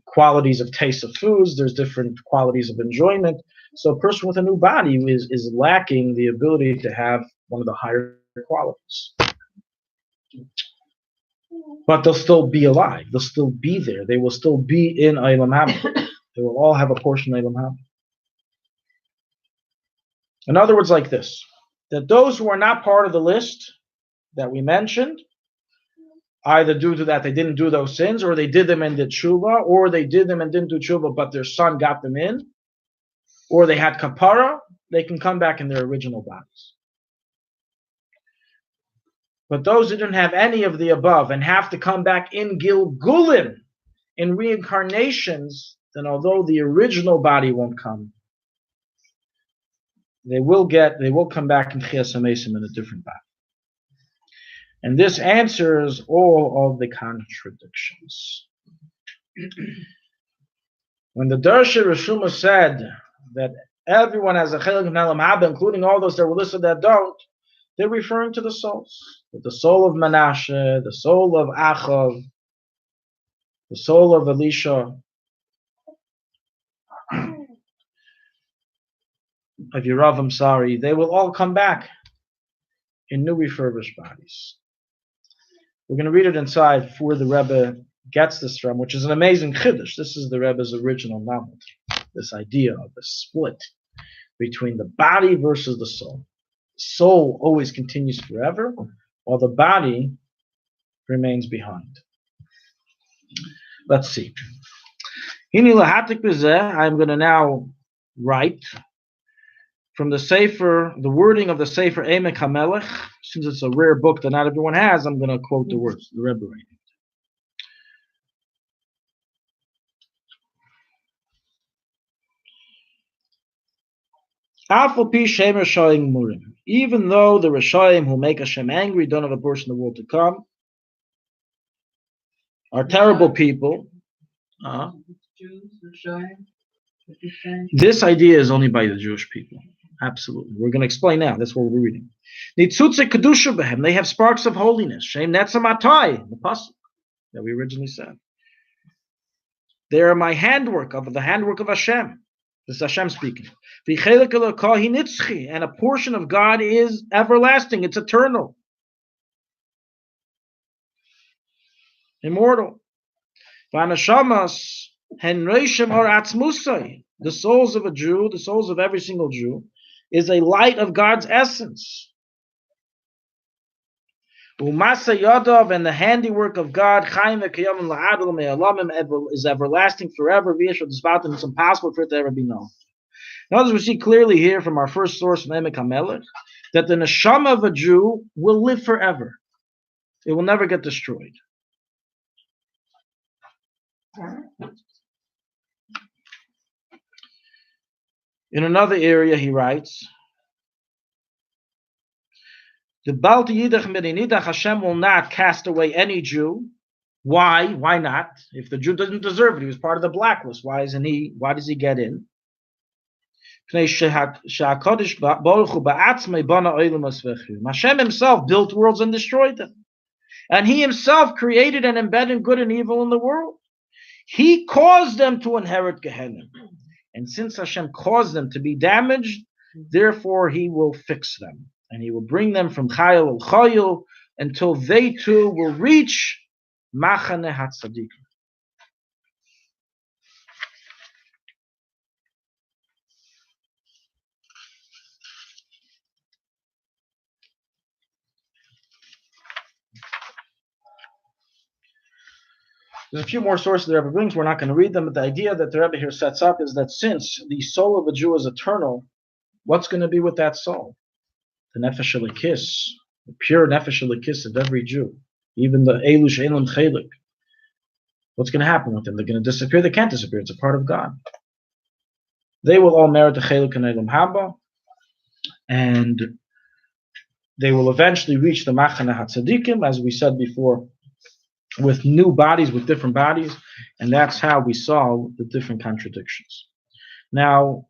qualities of taste of foods. There's different qualities of enjoyment. So a person with a new body is lacking the ability to have one of the higher qualities. But they'll still be alive. They'll still be there. They will still be in Olam Haba. They will all have a portion of Olam Haba. In other words, like this, that those who are not part of the list that we mentioned, either due to that they didn't do those sins, or they did them and did tshuva, or they did them and didn't do tshuva, but their son got them in, or they had kapara, they can come back in their original bodies. But those who didn't have any of the above and have to come back in Gilgulim, in reincarnations, then although the original body won't come, they will come back in Chiyas HaMesim in a different body. And this answers all of the contradictions. When the Darsha Rishuma said that everyone has a chelik in Olam Haba, including all those that were listed that don't, they're referring to the souls. The soul of Menashe, the soul of Achav, the soul of Elisha, of Yerav, they will all come back in new refurbished bodies. We're going to read it inside where the Rebbe gets this from, which is an amazing chiddush. This is the Rebbe's original novelty, this idea of the split between the body versus the soul. The soul always continues forever, while the body remains behind. Let's see. I'm going to now write from the Sefer, the wording of the Sefer Emek HaMelech. Since it's a rare book that not everyone has, I'm going to quote the words, the Rebbe writing. Even though the Rishayim who make Hashem angry don't have a portion of the world to come, are terrible people. This idea is only by the Jewish people. Absolutely. We're going to explain now. That's what we're reading. They have sparks of holiness. Shem Netzamatai, the pasuk that we originally said. They are my handwork, of the handwork of Hashem. This is Hashem speaking. And a portion of God is everlasting. It's eternal. Immortal. The souls of a Jew, the souls of every single Jew, is a light of God's essence. Umasa Yadav, and the handiwork of God, Chaim v'kiyam la'adol me'alamim, is everlasting forever. It's impossible for it to ever be known. Notice we see clearly here from our first source, Emek HaMelech, that the neshama of a Jew will live forever. It will never get destroyed. In another area, he writes, the Baal Yidach Medinidach, Hashem will not cast away any Jew. Why? Why not? If the Jew doesn't deserve it, he was part of the blacklist. Why does he get in? Hashem himself built worlds and destroyed them. And he himself created and embedded good and evil in the world. He caused them to inherit Gehenna. And since Hashem caused them to be damaged, therefore he will fix them. And he will bring them from Chayil al Chayil until they too will reach Machane HaTzadikim. There's a few more sources the Rebbe brings. We're not going to read them, but the idea that the Rebbe here sets up is that since the soul of a Jew is eternal, what's going to be with that soul? The nefesh elikis, the pure nefesh elikis of every Jew, even the elu she'elam chelik. What's going to happen with them? They're going to disappear. They can't disappear. It's a part of God. They will all merit the chelik and elam haba, and they will eventually reach the machane hatzadikim, as we said before, with new bodies, with different bodies, and that's how we solve the different contradictions. Now,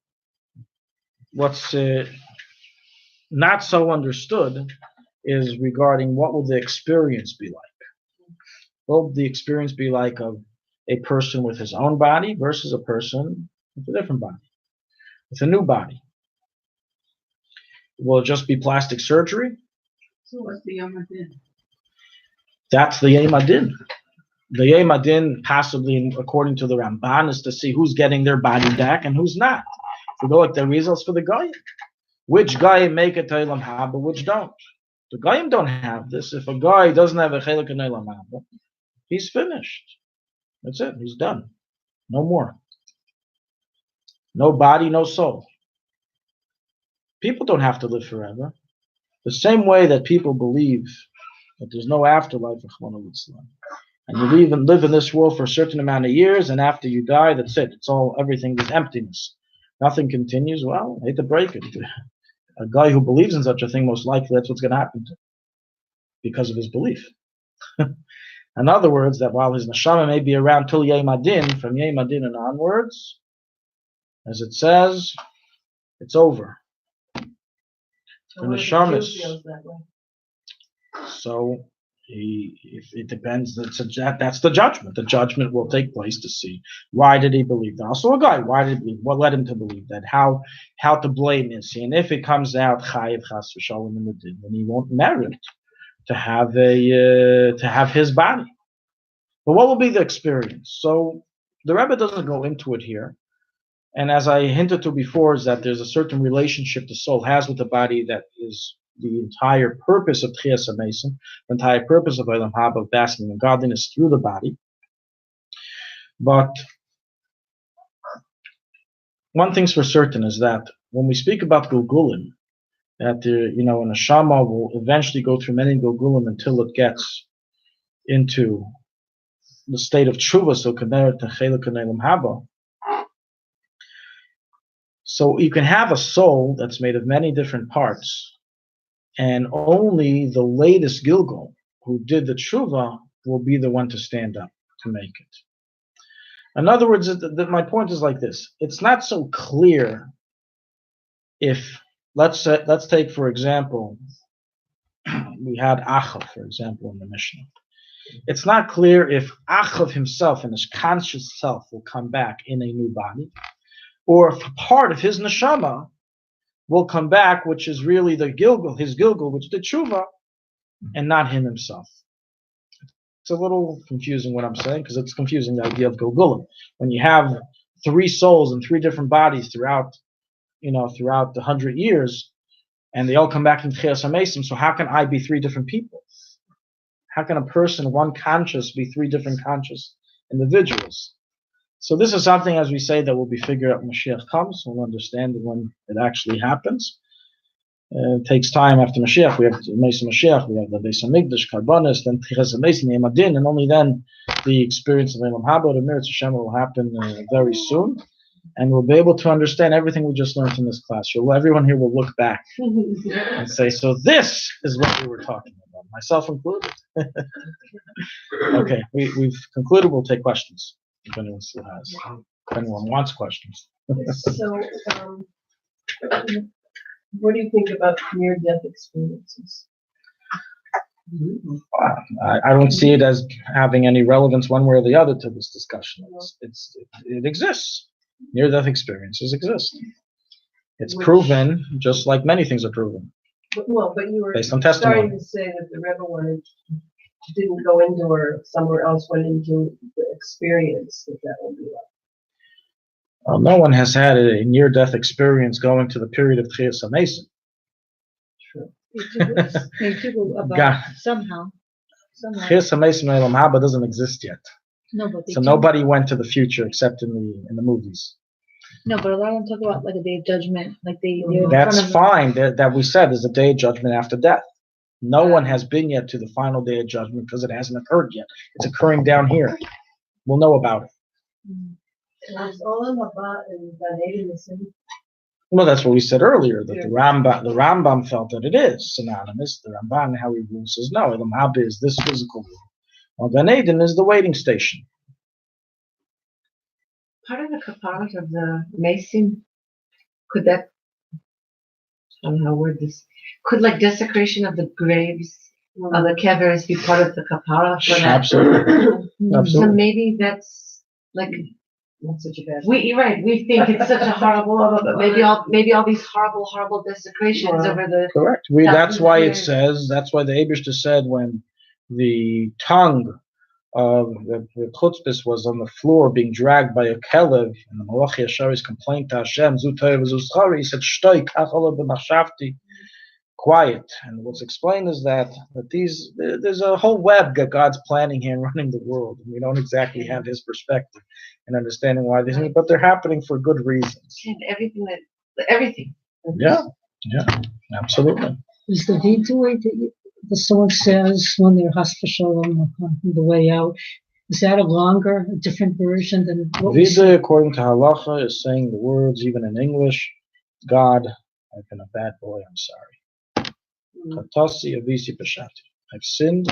what's not so understood is regarding what will the experience be like. What will the experience be like of a person with his own body versus a person with a different body, with a new body? Will it just be plastic surgery? So what's the Yom Hadin? That's the Yom Hadin. The Yom Hadin, possibly according to the Ramban, is to see who's getting their body back and who's not. To go like the results for the Goyim. Which Goyim make it to Elam Haba, which don't. The Goyim don't have this. If a guy doesn't have a Chelik in Elam Haba, he's finished. That's it. He's done. No more. No body, no soul. People don't have to live forever. The same way that people believe that there's no afterlife, and you live in this world for a certain amount of years, and after you die, that's it. It's all, everything is emptiness. Nothing continues. Well, I hate to break it. A guy who believes in such a thing, most likely that's what's going to happen to him because of his belief. In other words, that while his neshama may be around till Yom Hadin, from Yom Hadin and onwards, as it says, it's over. The neshamas. So it depends. That's the judgment. The judgment will take place to see why did he believe that. Also, a guy, why did he believe? What led him to believe that? How to blame is he? And if it comes out chayiv chas v'shalom in the din, then he won't merit to have his body. But what will be the experience? So the Rebbe doesn't go into it here. And as I hinted to before, is that there's a certain relationship the soul has with the body that is the entire purpose of Tchias HaMesim, the entire purpose of Olam Haba, of basking in godliness through the body. But one thing's for certain is that when we speak about Gulgulim, that a neshama will eventually go through many Gulgulim until it gets into the state of Tshuva, so Kaner to Chelik and Olam Haba. So you can have a soul that's made of many different parts, and only the latest Gilgal, who did the tshuva, will be the one to stand up to make it. In other words, my point is like this. It's not so clear if, let's take, for example, we had Achav, for example, in the Mishnah. It's not clear if Achav himself and his conscious self will come back in a new body, or if part of his neshama will come back, which is really the Gilgal, his Gilgal, which is the tshuva, and not him himself. It's a little confusing what I'm saying, because it's confusing the idea of Gilgulim. When you have three souls in three different bodies throughout the 100 years, and they all come back in Tchias HaMesim, so how can I be three different people? How can a person, one conscious, be three different conscious individuals? So this is something, as we say, that will be figured out when Mashiach comes. We'll understand when it actually happens. It takes time after Mashiach. We have Mesa Mashiach, we have the Beis Hamikdash, Karbonis, then Tichas HaMesim, Yom Adin, and only then the experience of Elam Haba, the Meretz Hashem, will happen very soon. And we'll be able to understand everything we just learned in this class. Everyone here will look back and say, so this is what we were talking about, myself included. Okay, we've concluded. We'll take questions if anyone still has. If anyone wants questions. So, what do you think about near-death experiences? I don't see it as having any relevance one way or the other to this discussion. It exists. Near-death experiences exist. It's proven, just like many things are proven. But you were based on testimony. starting to say that the Rebbe didn't go into, or somewhere else went into the experience that would be like. No one has had a near-death experience going to the period of Tchias HaMesim. They do about somehow. Tchias HaMesim Elam Haba doesn't exist yet. No, but So nobody went to the future except in the movies. No, but a lot of them talk about like a day of judgment, like That's fine. That we said is a day of judgment after death. No one has been yet to the final day of judgment because it hasn't occurred yet. It's occurring down here. We'll know about it. Was Olam Haba and Gan Eden the same? Well, that's what we said earlier, that the Rambam felt that it is synonymous. The Ramban, how he rules, says no, Elam Haba is this physical world. Well, Gan Eden is the waiting station. Part of the kapparat of the Mason, could that, I don't know how to word this, could like desecration of the graves of the kevers be part of the kapara for that? Absolutely. So maybe that's like, Not such a bad. we think it's such a horrible, but maybe all these horrible desecrations over the. Correct. That's why it says, that's why the Eibishter said when the tongue of the chutzpah was on the floor being dragged by a kelev, and the Malach Yashari's complaint to Hashem, Zu Toiv Zu Schari, he said, Shtoi, kach olav b'machshavti, quiet. And what's explained is that there's a whole web that God's planning here and running the world, and we don't exactly have his perspective and understanding why these things, but they're happening for good reasons. And everything. Yeah, absolutely. Is the vidu way that the song says when they're hospital on the way out? Is that a different version than what we Vida, according to halacha, is saying the words even in English. God, I've been a bad boy. I'm sorry. Katasi avisi peshati. I've sinned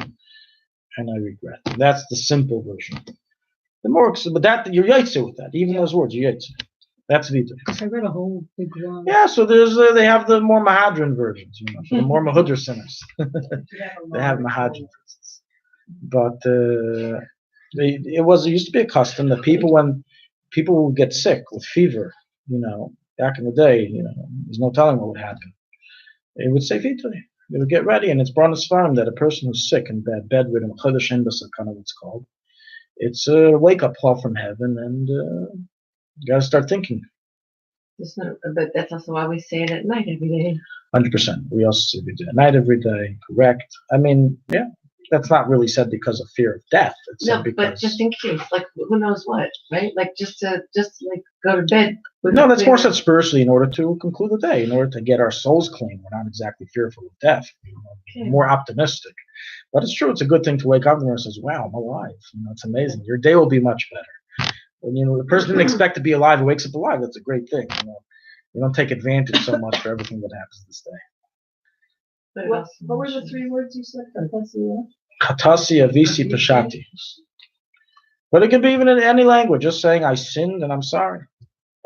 and I regret. That's the simple version. The more, but that you're yaitze with that. Even those words, you're yaitze. That's Vida. Because I read a whole big one. Yeah, so there's they have the more Mahadran versions, for the more Mahudr sinners. They have Mahadran versions. But it used to be a custom that when people would get sick with fever, back in the day, there's no telling what would happen. They would say Vida. They would get ready, and it's brought as farm that a person who's sick and bedridden, kind of what's called, it's a wake-up call from heaven, and you got to start thinking. But that's also why we say it at night every day. 100%. We also say we do it at night every day. Correct. I mean, that's not really said because of fear of death. It's said because, but just in case, like who knows what, right? Like just to go to bed. No, that's more said spiritually in order to conclude the day, in order to get our souls clean. We're not exactly fearful of death. More optimistic. But it's true. It's a good thing to wake up and says, "Wow, I'm alive." It's amazing. Your day will be much better. When the person didn't expect to be alive and wakes up alive, that's a great thing. You don't take advantage so much for everything that happens this day. What were the three words you said? Katasi avisi peshati. But it could be even in any language, just saying I sinned and I'm sorry.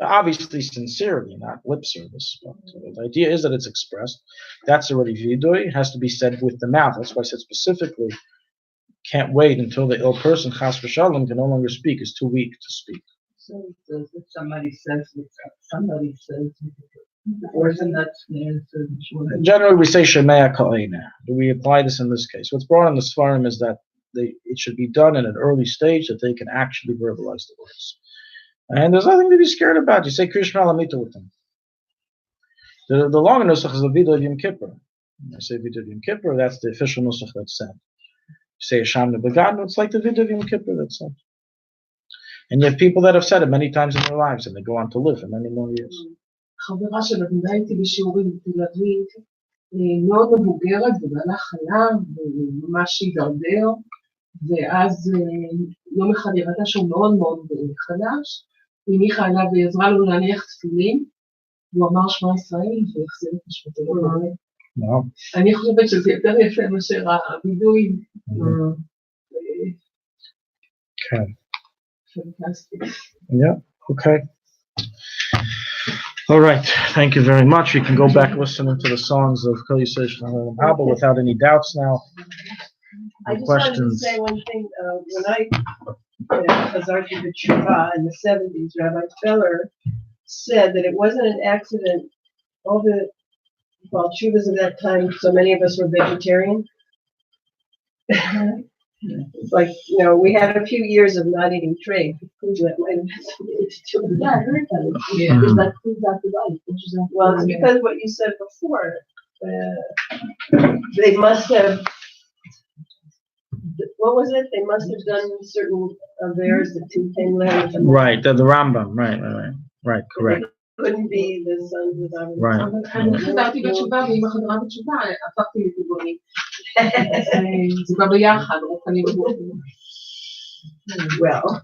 Obviously sincerely, not lip service. But the idea is that it's expressed. That's already vidui. It has to be said with the mouth. That's why I said specifically, can't wait until the ill person, chas v'shalom, can no longer speak, is too weak to speak. So if somebody says, the person that's generally we say shemea ka'ina. Do we apply this in this case? What's brought in the Svarim is that it should be done in an early stage that they can actually verbalize the words. And there's nothing to be scared about. You say Krishna Lamita with them. The longer nusach is the Vida of Yom Kippur. I say Vida of Yom Kippur, that's the official nusach that's said. say Hashem Begadnu, it's like the Vid of Yom Kippur itself. And you have people that have said it many times in their lives, and they go on to live for many more years. חברה שלמדה איתי בשיעורים בתל אביב, מאוד מבוגרת, ובעלה חלה, וממש הידרדר, ואז יום אחד היא ראתה שהוא מאוד מאוד חלש, היא הניחה אליו ועזרה לו להניח תפילין, והוא אמר שמע ישראל, והחזיר את נשמתו לבורא. אני חושבת שזה יותר יפה מאשר הבידוי. כן. Fantastic. Yeah, okay. All right, thank you very much. We can go back listening to the songs of Kol Yisrael Shalom Haba without any doubts now. I just wanted to say one thing. When I Chazarti B'Tshuva in the 70s, Rabbi Feller said that it wasn't an accident. All the Tshuvas at that time, so many of us were vegetarian. It's like, we had a few years of not eating trade. That might have had something to do with that. I heard that. Yeah. Because that proves out the life. Well, it's because of what you said before. They must have, what was it? They must have done certain affairs that two came later. Right, the Rambam, right, correct. They couldn't be the sons of Abraham. Right. אני חזרתי בתשובה, ועם החזרה בתשובה, הפכתי לטבעוני. זה בא ביחד, רוחני ובורחני. Well.